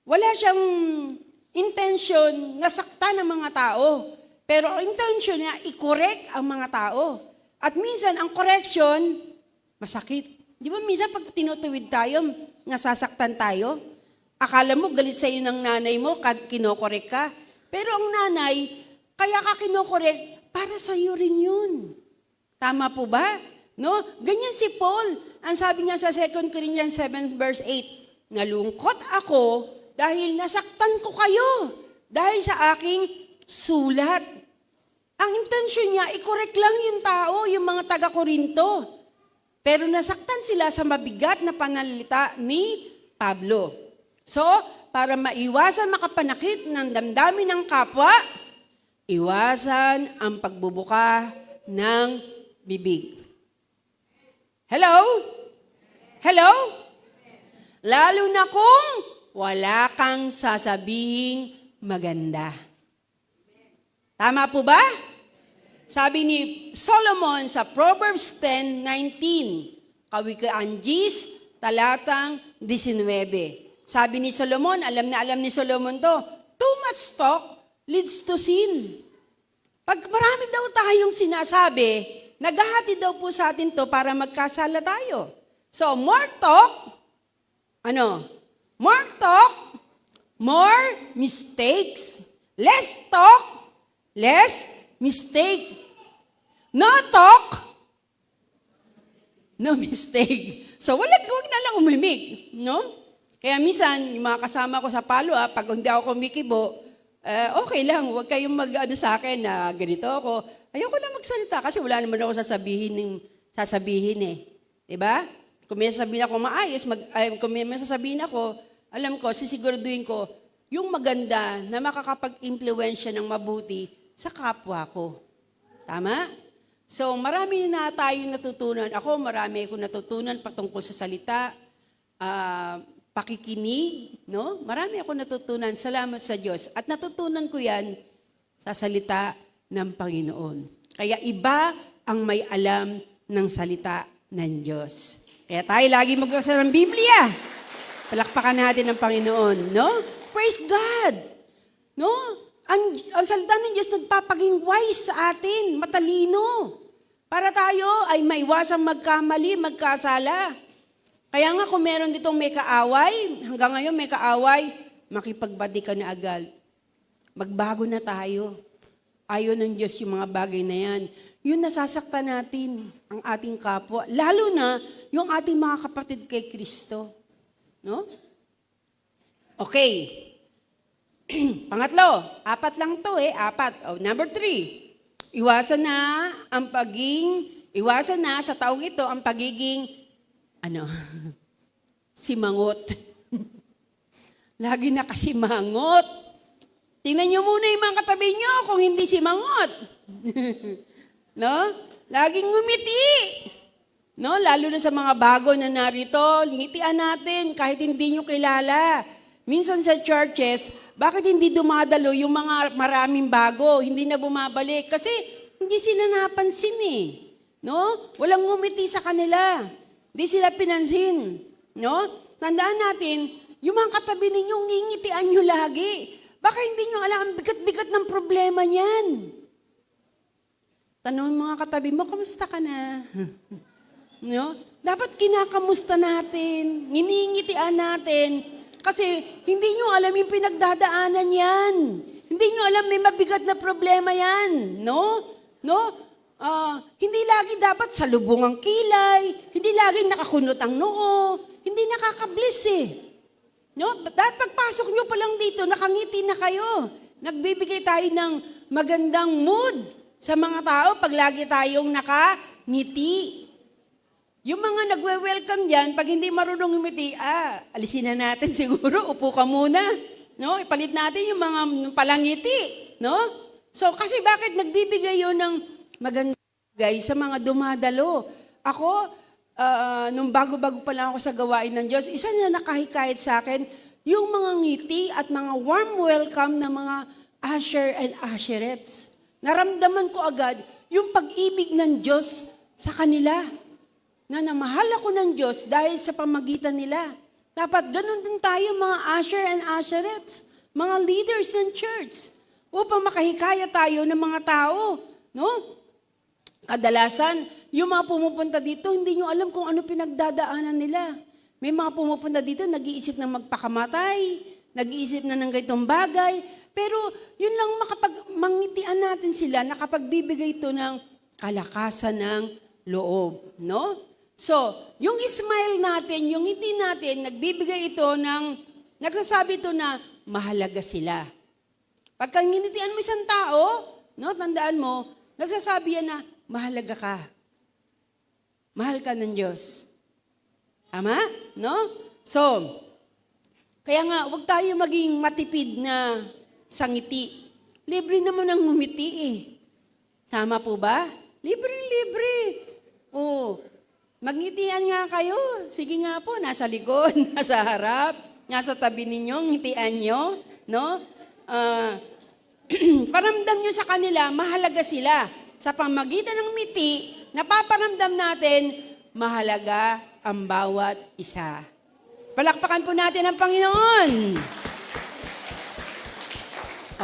A: Wala siyang intention na saktan ng mga tao. Pero ang intention niya, i-correct ang mga tao. At minsan, ang correction, masakit. Di ba minsan pag tinutuwid tayo, nasasaktan tayo? Akala mo galit sa'yo ng nanay mo, kinokorek ka. Pero ang nanay, kaya ka kinokorek, para sa'yo rin yun. Tama po ba? No? Ganyan si Paul. Ang sabi niya sa 2 Corinthians 7 verse 8, nalungkot ako dahil nasaktan ko kayo dahil sa aking sulat. Ang intention niya, i-correct lang yung tao, yung mga taga-Korinto. Pero nasaktan sila sa mabigat na panalita ni Pablo. So, para maiwasan makapanakit ng damdamin ng kapwa, iwasan ang pagbubuka ng bibig. Hello? Hello? Lalo na kung wala kang sasabihing maganda. Tama po ba? Sabi ni Solomon sa Proverbs 10:19, Kawikaan Gis, talatang 19. Sabi ni Solomon, alam ni Solomon to, too much talk leads to sin. Pag marami daw tayong sinasabi, naghahati daw po sa atin to para magkasala tayo. So, more talk, more talk, more mistakes. Less talk, less mistake. No talk, no mistake. So, wag na lang umimik, no? Kaya minsan, yung mga kasama ko sa palo, pag hindi ako kumikibo, okay lang, huwag kayong mag-ano sa akin na ganito ako. Ayoko lang magsalita kasi wala naman ako sasabihin eh. Diba? Kung may sasabihin ako maayos, kung may sasabihin ako, alam ko, sisiguraduhin ko, yung maganda na makakapag-impluensya ng mabuti sa kapwa ko. Tama? So, marami na tayong natutunan. Ako, marami akong natutunan patungkol sa salita, pakikinig, no? Marami akong natutunan. Salamat sa Diyos. At natutunan ko yan sa salita ng Panginoon. Kaya iba ang may alam ng salita ng Diyos. Kaya tayo lagi magbasa ng Biblia. Palakpakan natin ang Panginoon, no? Praise God! No? Ang salita ng Diyos nagpapaging wise sa atin, matalino. Para tayo ay maiwasang magkamali, magkasala. Kaya nga kung meron ditong may kaaway, hanggang ngayon may kaaway, makipagbati ka na agad. Magbago na tayo. Ayaw ng Diyos yung mga bagay na yan. Yun nasasaktan natin ang ating kapwa. Lalo na yung ating mga kapatid kay Kristo. No? Okay. Pangatlo, 4 lang to 4. Number 3, iwasan na sa taong ito ang pagiging, simangot. Lagi nakasimangot. Tingnan nyo muna yung mga katabi nyo kung hindi simangot. No? Laging ngumiti. No? Lalo na sa mga bago na narito, ngitian natin kahit hindi nyo kilala. Minsan sa churches, bakit hindi dumadalo yung mga maraming bago? Hindi na bumabalik. Kasi hindi sila napansin No? Walang ngumiti sa kanila. Hindi sila pinansin. No? Tandaan natin, yung mga katabi ninyong ngingitian nyo lagi. Baka hindi nyo alam ang bigat-bigat ng problema niyan. Tanong mga katabi mo, kamusta ka na? No? Dapat kinakamusta natin, nginingitian natin, kasi hindi nyo alam yung pinagdadaanan yan. Hindi nyo alam may mabigat na problema yan. No? Hindi lagi dapat salubong ang kilay, hindi lagi nakakunot ang noo, hindi nakakablis No? Dahil pagpasok nyo pa lang dito, nakangiti na kayo. Nagbibigay tayo ng magandang mood sa mga tao pag lagi tayong nakangiti. Yung mga nagwe-welcome dyan, pag hindi marunong ngumiti, alisin na natin siguro, upo ka muna. No? Ipalit natin yung mga palangiti. No? So, kasi bakit nagbibigay yun ng magandang bagay sa mga dumadalo? Ako, nung bago-bago pa lang ako sa gawain ng Diyos, isa na nakahikayat sa akin, yung mga ngiti at mga warm welcome ng mga usher and usherettes. Naramdaman ko agad yung pag-ibig ng Diyos sa kanila. Na namahal ako ng Diyos dahil sa pamagitan nila. Dapat ganun din tayo mga usher and usherettes, mga leaders ng church, upang makahikayat tayo ng mga tao. No? Kadalasan, yung mga pumupunta dito, hindi nyo alam kung ano pinagdadaanan nila. May mga pumupunta dito, nag-iisip ng magpakamatay, nag-iisip na ng ganitong bagay, pero yun lang mangitian natin sila, nakapagbibigay ito ng kalakasan ng loob. No? So, yung smile natin, yung ngiti natin, nagbibigay ito nagsasabi ito na mahalaga sila. Pagka nginitian mo isang tao, no, tandaan mo, nagsasabi yan na, mahalaga ka. Mahal ka ng Diyos. Tama? No? So, kaya nga, huwag tayo maging matipid na sa ngiti. Libre naman ang ngumiti Tama po ba? Libre-libre. Magngitian nga kayo. Sige nga po, nasa likod, nasa harap, nasa tabi ninyo, ngitian nyo. No? Paramdam nyo sa kanila, mahalaga sila. Sa pamagitan ng ngiti, napaparamdam natin, mahalaga ang bawat isa. Palakpakan po natin ang Panginoon.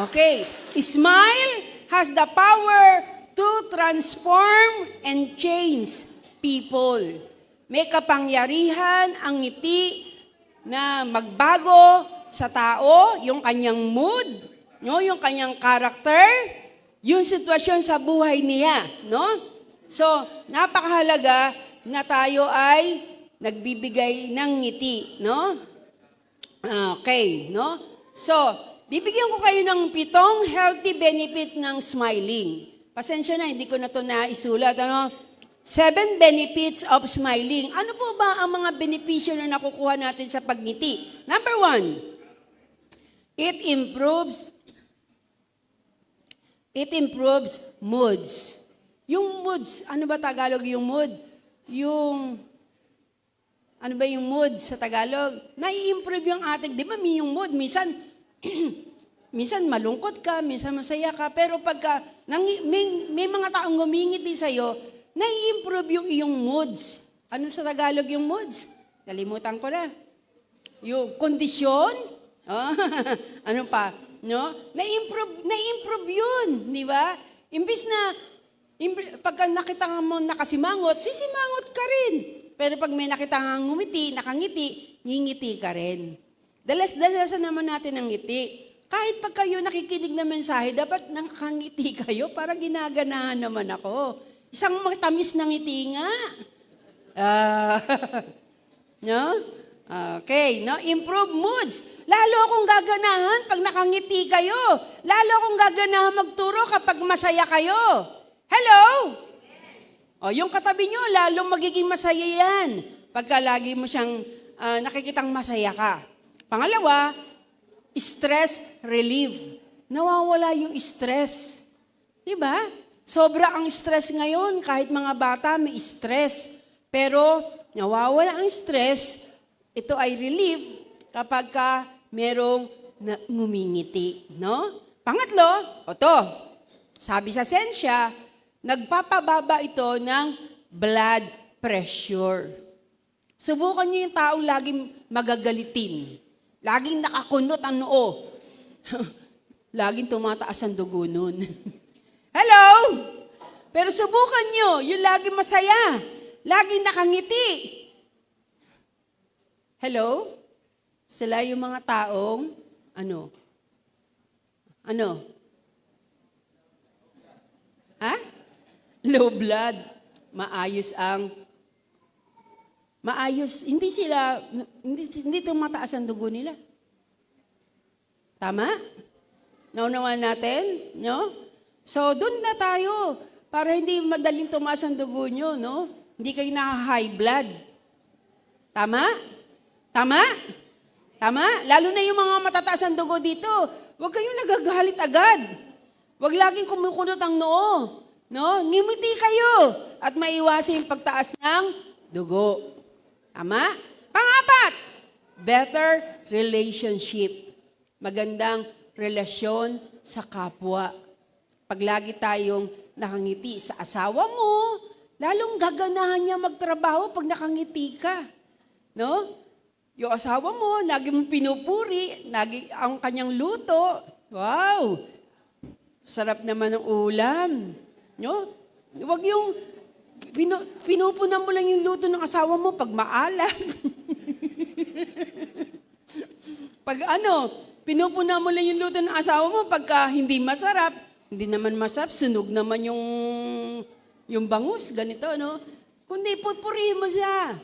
A: Okay. Smile has the power to transform and change people. May kapangyarihan ang ngiti na magbago sa tao, yung kanyang mood, no, yung kanyang character, yung sitwasyon sa buhay niya, no? So, napakahalaga na tayo ay nagbibigay ng ngiti, no? Okay, no? So, bibigyan ko kayo ng 7 healthy benefit ng smiling. Pasensya na, hindi ko na ito naisulat, 7 benefits of smiling. Ano po ba ang mga benepisyo na nakukuha natin sa pagngiti? Number 1, it improves moods. Yung moods, ano ba Tagalog yung mood? Ano ba yung mood sa Tagalog? Nai-improve yung ating, di ba yung mood, minsan malungkot ka, minsan masaya ka, pero pagka may mga taong ngumingiti sa'yo, nai-improve yung iyong moods. Ano sa Tagalog yung moods? Nalimutan ko na. Yung kondisyon? Ano pa? No? Na-improve yun, di ba? Imbis na, pagka nakita mo nakasimangot, sisimangot ka rin. Pero pag may nakita kang ngumiti, nakangiti, ngingiti ka rin. Dalas-dalasan naman natin ang ngiti. Kahit pag kayo nakikinig ng mensahe, dapat nakangiti kayo para ginaganahan naman ako. Isang matamis na ngiti nga. Ah, no? Okay, no? Improve moods. Lalo akong gaganahan pag nakangiti kayo. Lalo akong gaganahan magturo kapag masaya kayo. Hello? O, yung katabi nyo, lalong magiging masaya yan. Pagka lagi mo siyang nakikitang masaya ka. Pangalawa, stress relief. Nawawala yung stress. Diba? Sobra ang stress ngayon. Kahit mga bata may stress. Pero nawawala ang stress. Ito ay relief kapag ka merong ngumingiti. No? Pangatlo, sabi sa siyensya, nagpapababa ito ng blood pressure. Subukan niyo yung taong laging magagalitin. Laging nakakunot ang noo. Laging tumataas ang dugo nun. Hello? Pero subukan nyo, yung laging masaya. Laging nakangiti. Hello? Sila yung mga taong, Low blood. Maayos. Hindi tumataas ang dugo nila. Tama? Naunawan natin? No? So, doon na tayo. Para hindi madaling tumaas ang dugo nyo, no? Hindi kayo na-high blood. Tama? Tama? Tama? Lalo na yung mga matataas ang dugo dito. Huwag kayong nagagalit agad. Huwag laging kumukunot ang noo. No? Ngimiti kayo at maiwasan yung pagtaas ng dugo. Tama? Pang-apat, better relationship. Magandang relasyon sa kapwa. Pag lagi tayong nakangiti sa asawa mo, lalong gaganahan niya magtrabaho pag nakangiti ka. No? Yung asawa mo, lagi mong pinupuri, lagi ang kanyang luto. Wow! Sarap naman ng ulam. No? Huwag yung pinupunan mo lang yung luto ng asawa mo pag maalat. Pag pinupunan mo lang yung luto ng asawa mo pagka hindi masarap, hindi naman masarap, sunog naman yung bangus, ganito, no? Kundi pupurihin mo siya.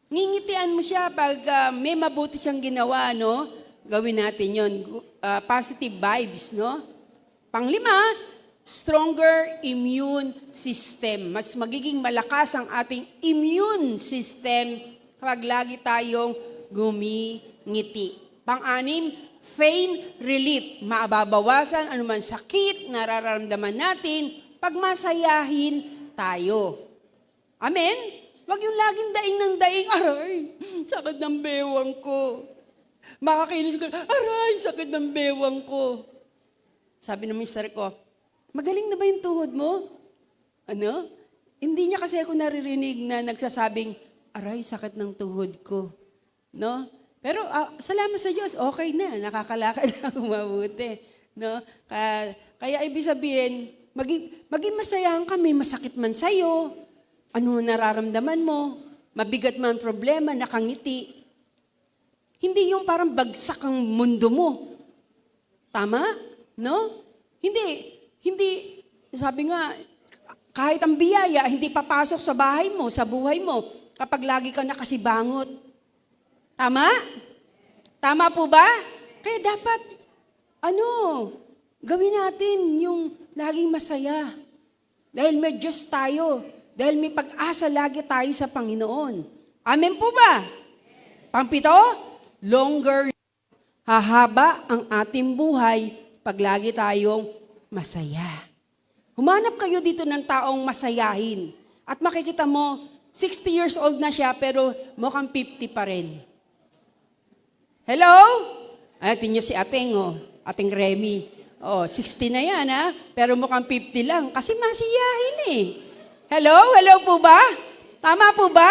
A: Ngingitian mo siya pag may mabuti siyang ginawa, no? Gawin natin yun. Positive vibes, no? Panglima, stronger immune system. Mas magiging malakas ang ating immune system kapag lagi tayong gumingiti. Pang-anim, pain relief. Mababawasan anuman sakit na nararamdaman natin pag masayahin tayo. Amen? Huwag yung laging daing ng daing, aray, sakit ng bewang ko. Makakilos ka, aray, sakit ng bewang ko. Sabi ng mister ko, magaling na ba yung tuhod mo? Hindi niya kasi ako naririnig na nagsasabing, aray, sakit ng tuhod ko. No? Pero salamat sa Diyos, okay na, nakakalakad na ako mabuti. No? Kaya ibig sabihin, maging masayahan kami, masakit man sa'yo, ano nararamdaman mo, mabigat man problema, nakangiti. Hindi yung parang bagsak ang mundo mo. Tama? No? Hindi, sabi nga, kahit ang biyaya, hindi papasok sa bahay mo, sa buhay mo, kapag lagi ka nakasibangot. Tama? Tama po ba? Kaya dapat, gawin natin yung laging masaya. Dahil may Diyos tayo. Dahil may pag-asa lagi tayo sa Panginoon. Amen po ba? Pang-pito, longer, hahaba ang ating buhay pag lagi tayong masaya. Humanap kayo dito ng taong masayahin. At makikita mo, 60 years old na siya, pero mukhang 50 pa rin. Hello? Ay, tingnan si ating, ating Remy. 60 na yan, pero mukhang 50 lang. Kasi masiyahin eh. Hello? Hello po ba? Tama po ba?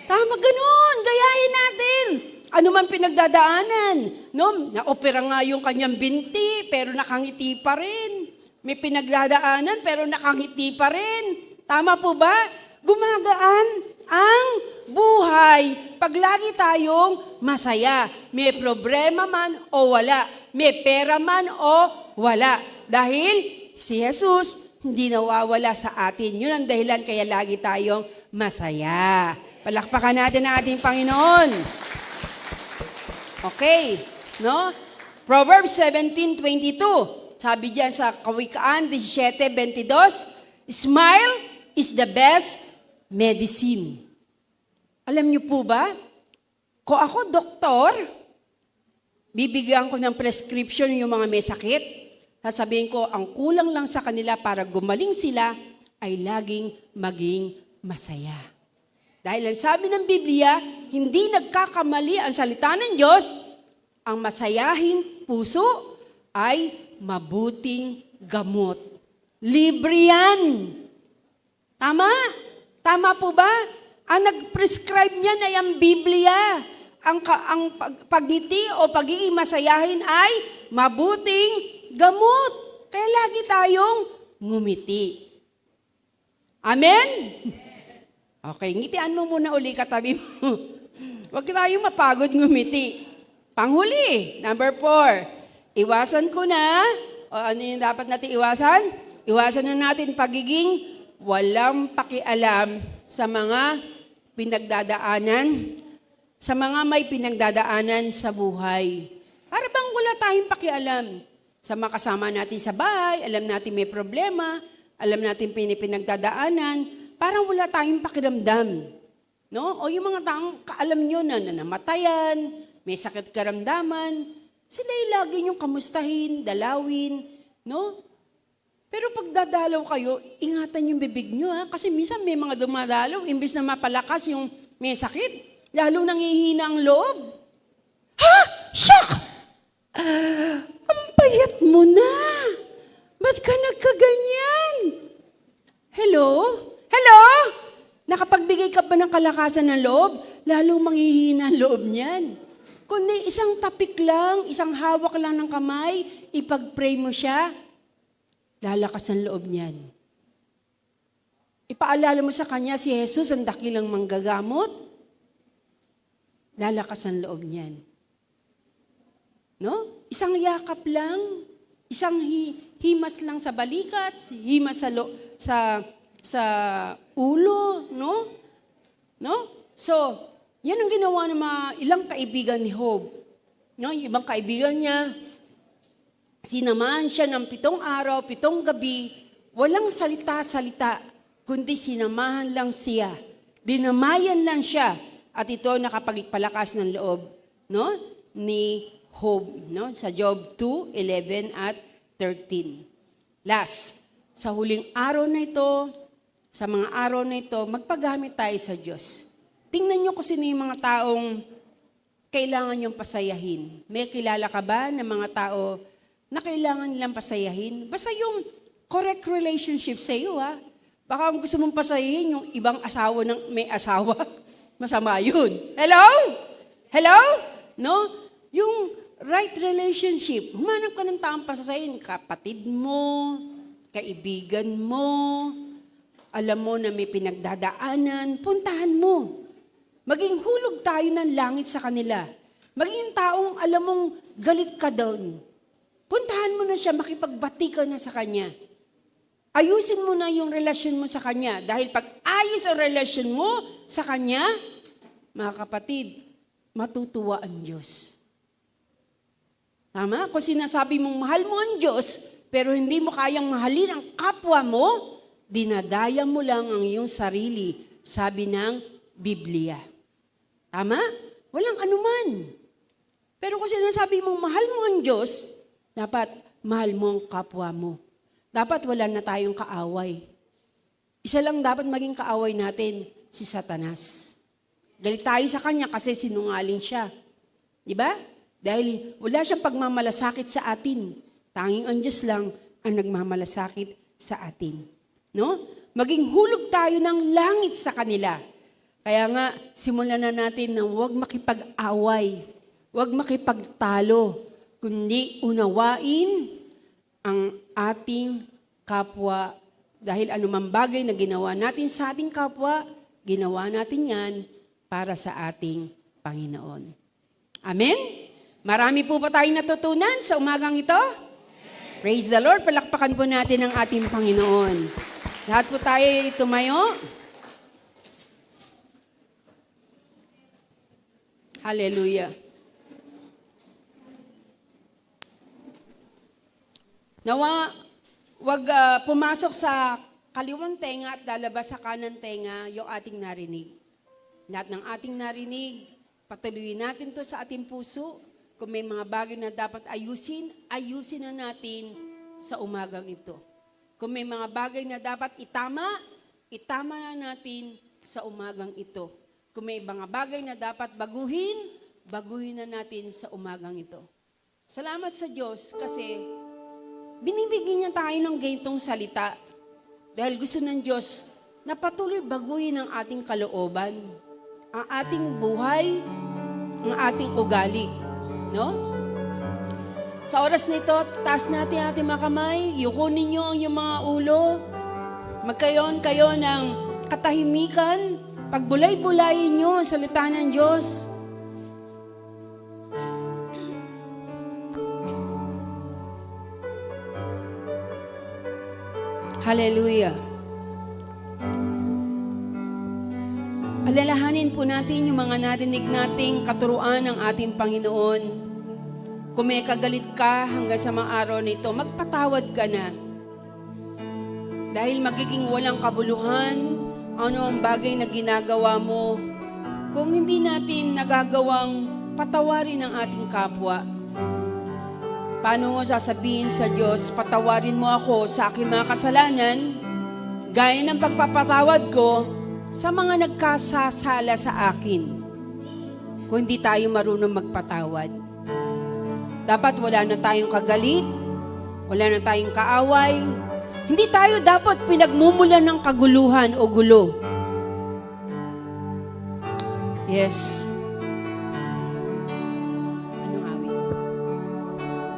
A: Tama, ganun. Gayahin natin. Ano man pinagdadaanan. No? Na-opera nga yung kanyang binti, pero nakangiti pa rin. May pinagdadaanan, pero nakangiti pa rin. Tama po ba? Gumagaan ang buhay pag lagi tayong masaya. May problema man o wala. May pera man o wala. Dahil si Jesus hindi nawawala sa atin. Yun ang dahilan kaya lagi tayong masaya. Palakpakan natin ang ating Panginoon. Okay, no? Proverbs 17:22. Sabi diyan sa Kawikaan 17:22, smile is the best medicine. Alam niyo po ba? Kung ako doktor, bibigyan ko ng prescription yung mga may sakit. Sasabihin ko, ang kulang lang sa kanila para gumaling sila ay laging maging masaya. Dahil ang sabi ng Biblia, hindi nagkakamali ang salita ng Diyos, ang masayahing puso ay mabuting gamot. Libre yan. Tama? Tama po ba? Ang nag-prescribe niyan ay ang Biblia. Ang pagngiti o pagiging masayahin ay mabuting gamot. Kaya lagi tayong ngumiti. Amen? Okay, ngitian mo muna uli katabi mo. Huwag tayong mapagod ngumiti. Panghuli, number 4. Iwasan ko na. O ano yung dapat natin iwasan? Iwasan na natin pagiging walang pakialam sa mga pinagdadaanan, sa mga may pinagdadaanan sa buhay. Para bang wala tayong pakialam sa mga kasama natin sa bahay, alam natin may problema, alam natin pinagdadaanan, parang wala tayong pakiramdam. No? O yung mga taong kaalam nyo na namatayan, may sakit karamdaman, sila'y lagi nyong kamustahin, dalawin, no? Pero pag dadalaw kayo, ingatan yung bibig nyo, ha? Kasi minsan may mga dumadalaw, imbis na mapalakas yung may sakit, lalo nangihina ang loob. Ha? Shock! Ang payat mo na! Ba't ka nagkaganyan? Hello? Hello? Nakapagbigay ka ba ng kalakasan ng loob? Lalong manghihina ang loob niyan. Kundi isang tapik lang, isang hawak lang ng kamay, ipag-pray mo siya, lalakas ang loob niyan. Ipaalala mo sa kanya si Jesus ang dakilang manggagamot, lalakas ang loob niyan. No? Isang yakap lang, isang himas lang sa balikat, himas sa ulo, no? No? So, yan ang ginawa ng mga ilang kaibigan ni Job. No? Yung ibang kaibigan niya, sinamahan siya ng 7 araw, 7 gabi, walang salita-salita, kundi sinamahan lang siya. Dinamayan lang siya. At ito nakapagpalakas ng loob, no? Ni Job, no? Sa Job 2:11 at 13. Last, sa huling araw na ito, sa mga araw na ito, magpagamit tayo sa Diyos. Tingnan niyo kung sino yung mga taong kailangan niyong pasayahin. May kilala ka ba ng mga tao na kailangan nilang pasayahin? Basta yung correct relationship sa iyo, ha? Baka gusto mong pasayahin yung ibang asawa ng may asawa. Masama yun. Hello? Hello? No? Yung right relationship. Humanap ka ng taong pasasayahin. Kapatid mo, kaibigan mo, alam mo na may pinagdadaanan, puntahan mo. Maging hulog tayo ng langit sa kanila. Maging taong alam mong galit ka doon. Puntahan mo na siya, makipagbati ka na sa kanya. Ayusin mo na yung relasyon mo sa kanya. Dahil pag ayos ang relasyon mo sa kanya, mga kapatid, matutuwa ang Diyos. Tama? Kung sinasabi mong mahal mo ang Diyos, pero hindi mo kayang mahalin ang kapwa mo, dinadaya mo lang ang iyong sarili, sabi ng Biblia. Tama? Walang anuman. Pero kung sinasabi mong mahal mo ang Diyos, dapat mahal mo ang kapwa mo. Dapat wala na tayong kaaway. Isa lang dapat maging kaaway natin, si Satanas. Galit tayo sa kanya kasi sinungaling siya. Di ba? Dahil wala siyang pagmamalasakit sa atin. Tanging ang Diyos lang ang nagmamalasakit sa atin. No? Maging hulog tayo ng langit sa kanila. Kaya nga, simulan na natin na huwag makipag-away, huwag makipagtalo, kundi unawain ang ating kapwa. Dahil anumang bagay na ginawa natin sa ating kapwa, ginawa natin yan para sa ating Panginoon. Amen? Marami po ba tayong natutunan sa umagang ito? Praise the Lord. Palakpakan po natin ang ating Panginoon. Lahat po tayo tumayo. Hallelujah. Nawa, wag pumasok sa kaliwang tenga at lalabas sa kanan tenga yung ating narinig. Lahat ng ating narinig, patuloyin natin to sa ating puso. Kung may mga bagay na dapat ayusin, ayusin na natin sa umagang ito. Kung may mga bagay na dapat itama, itama na natin sa umagang ito. Kung may mga bagay na dapat baguhin, baguhin na natin sa umagang ito. Salamat sa Diyos kasi binibigyan niya tayo ng ganitong salita dahil gusto ng Diyos na patuloy baguhin ang ating kalooban, ang ating buhay, ang ating ugali. No? Sa oras nito, taas natin ating mga kamay, yukunin niyo ang iyong mga ulo, magkayon kayo ng katahimikan, pagbulay-bulayin niyo ang salita ng Diyos. Hallelujah. Alalahanin po natin yung mga narinig nating katuruan ng ating Panginoon. Kung may kagalit ka hanggang sa mga araw na ito, magpatawad ka na. Dahil magiging walang kabuluhan, ano ang bagay na ginagawa mo, kung hindi natin nagagawang patawarin ang ating kapwa. Paano mo sasabihin sa Diyos, patawarin mo ako sa aking mga kasalanan, gaya ng pagpapatawad ko sa mga nagkasasala sa akin. Kung hindi tayo marunong magpatawad. Dapat wala na tayong kagalit, wala na tayong kaaway. Hindi tayo dapat pinagmumulan ng kaguluhan o gulo. Yes.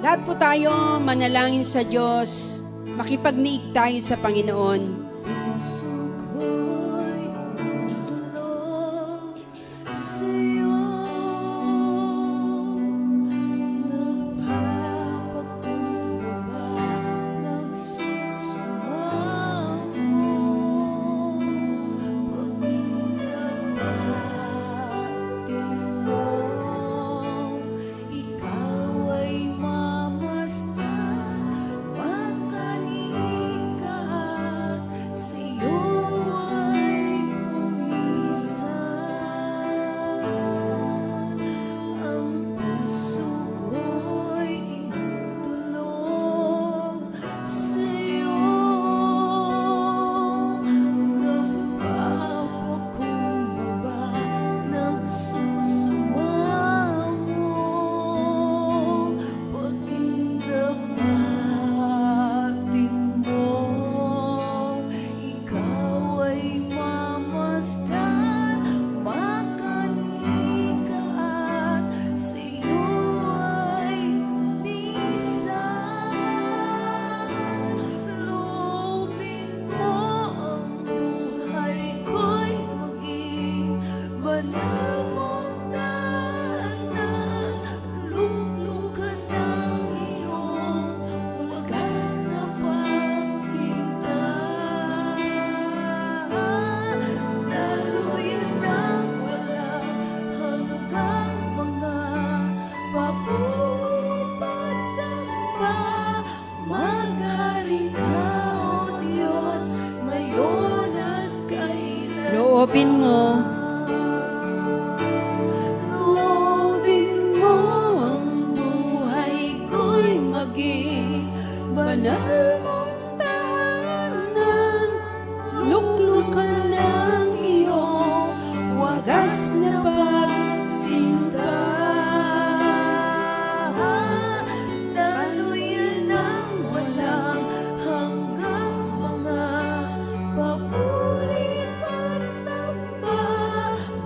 A: Lahat po tayo manalangin sa Diyos, makipagniig tayo sa Panginoon. Loobin mo. Loobin mo ang buhay ko'y maging banal mong tahanan. Luklukan ng iyong wagas na pagsinta. Daluyan ng walang hanggang mga papuri pagsamba.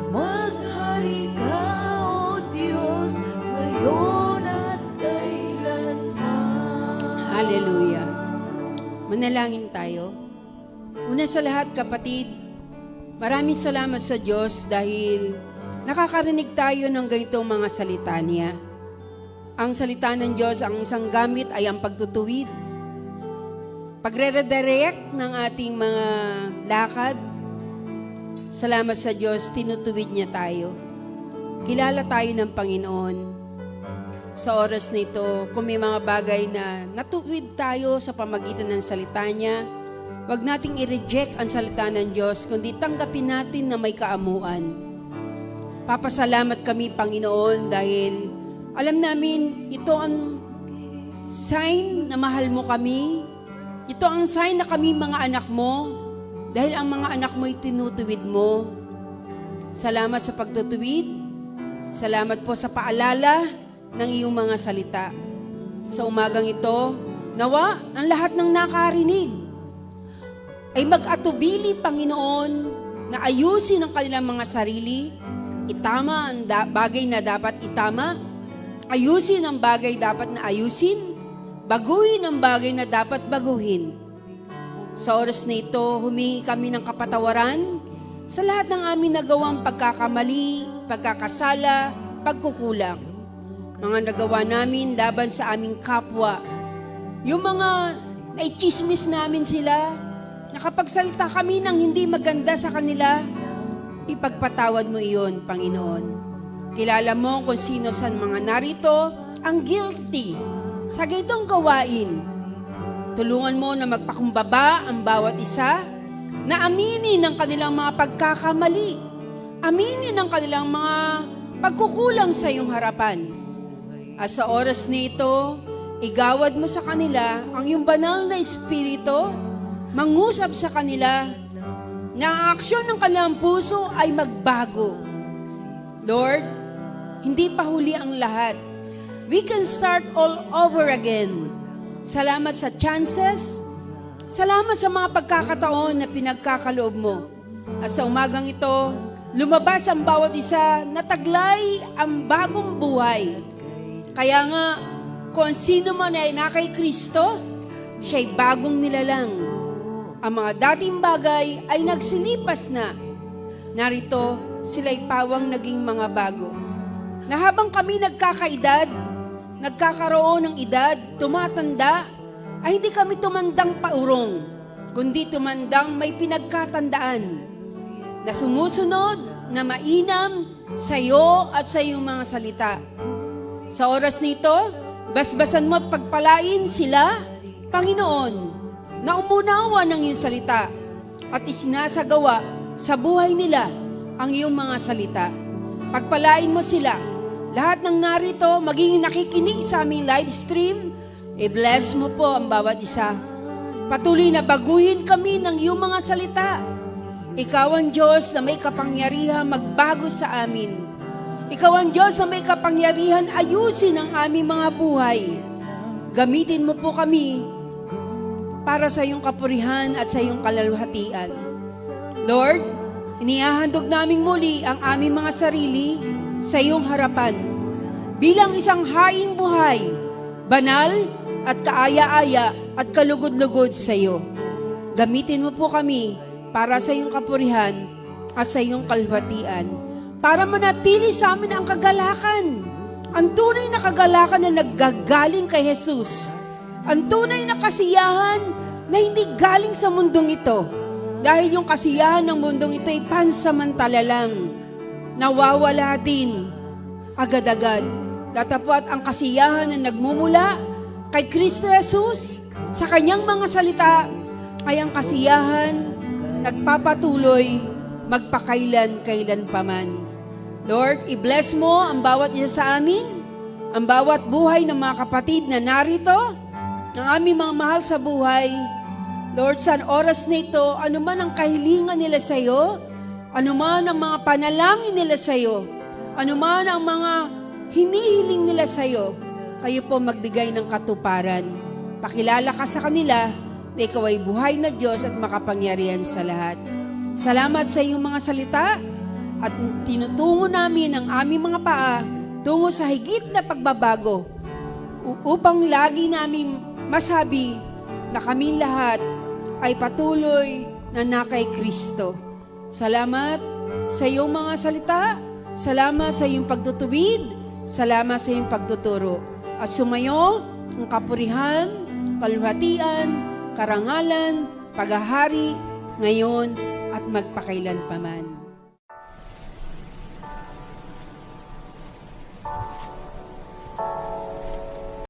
A: Maghari ka, O Diyos, ngayon at kailanman. Hallelujah. Manalangin tayo. Una sa lahat, kapatid, maraming salamat sa Diyos dahil nakakarinig tayo ng ganitong mga salita niya. Ang salita ng Diyos, ang isang gamit ay ang pagtutuwid. Pagre-redirect ng ating mga lakad, salamat sa Diyos, tinutuwid niya tayo. Kilala tayo ng Panginoon. Sa oras na ito, kung may mga bagay na natuwid tayo sa pamagitan ng salita niya, huwag nating i-reject ang salita ng Diyos, kundi tanggapin natin na may kaamuan. Papasalamat kami, Panginoon, dahil alam namin ito ang sign na mahal mo kami. Ito ang sign na kami mga anak mo, dahil ang mga anak mo ay tinutuwid mo. Salamat sa pagtutuwid. Salamat po sa paalala ng iyong mga salita. Sa umagang ito, nawa ang lahat ng nakarinig ay mag-atubili, Panginoon, na ayusin ang kanilang mga sarili, itama ang bagay na dapat itama, ayusin ang bagay dapat na ayusin, baguhin ang bagay na dapat baguhin. Sa oras na ito, humingi kami ng kapatawaran sa lahat ng aming nagawang pagkakamali, pagkakasala, pagkukulang. Mga nagawa namin laban sa aming kapwa. Yung mga naichismis namin sila, nakapagsalita kami ng hindi maganda sa kanila, ipagpatawad mo iyon, Panginoon. Kilala mo kung sino sa mga narito ang guilty sa ganitong gawain. Tulungan mo na magpakumbaba ang bawat isa, na aminin ang kanilang mga pagkakamali, aminin ang kanilang mga pagkukulang sa iyong harapan. At sa oras nito, igawad mo sa kanila ang iyong banal na espiritu, mangusap sa kanila na ang aksyon ng kanilang puso ay magbago. Lord, hindi pa huli ang lahat. We can start all over again. Salamat sa chances. Salamat sa mga pagkakataon na pinagkakaloob mo. At sa umagang ito, lumabas ang bawat isa na taglay ang bagong buhay. Kaya nga, kung sino man ay na kay Kristo, siya'y bagong nilalang. Ang mga dating bagay ay nagsilipas na. Narito, sila'y pawang naging mga bago. Na habang kami nagkakaedad, nagkakaroon ng edad, tumatanda, ay hindi kami tumandang paurong, kundi tumandang may pinagkatandaan, na sumusunod, na mainam sa iyo at sa iyong mga salita. Sa oras nito, basbasan mo at pagpalain sila, Panginoon, na umunawa ng iyong salita at isinasagawa sa buhay nila ang iyong mga salita. Pagpalain mo sila, lahat ng narito, maging nakikinig sa aming live stream, i-bless mo po ang bawat isa. Patuloy na baguhin kami ng iyong mga salita. Ikaw ang Diyos na may kapangyarihan magbago sa amin. Ikaw ang Diyos na may kapangyarihan ayusin ang aming mga buhay. Gamitin mo po kami para sa iyong kapurihan at sa iyong kalalwhatian. Lord, inihahandog namin muli ang aming mga sarili sa iyong harapan bilang isang haing buhay, banal at kaaya-aya at kalugod-lugod sa iyo. Gamitin mo po kami para sa iyong kapurihan at sa iyong kalwhatian, para manatili sa amin ang kagalakan, ang tunay na kagalakan na naggagaling kay Jesus, ang tunay na kasiyahan na hindi galing sa mundong ito, dahil yung kasiyahan ng mundong ito ay pansamantala lang, nawawala din agad-agad. Datapwat ang kasiyahan na nagmumula kay Kristo Jesus sa kanyang mga salita ay ang kasiyahan nagpapatuloy magpakailan-kailan paman. Lord, i-bless mo ang bawat isa sa amin, ang bawat buhay ng mga kapatid na narito, ng aming mga mahal sa buhay. Lord, sa oras na ito, anuman ang kahilingan nila sa iyo, anuman ang mga panalangin nila sa iyo, anuman ang mga hinihiling nila sa iyo, kayo po magbigay ng katuparan. Pakilala ka sa kanila na ikaw ay buhay na Diyos at makapangyarihan sa lahat. Salamat sa iyong mga salita at tinutungo namin ang aming mga paa tungo sa higit na pagbabago upang lagi namin masabi na kaming lahat ay patuloy na nakay Kristo. Salamat sa iyong mga salita, Salamat sa iyong pagtutuwid. Salamat sa iyong pagtuturo. At sumayo ang kapurihan, kaluhatian, karangalan, paghahari, ngayon at magpakailanpaman.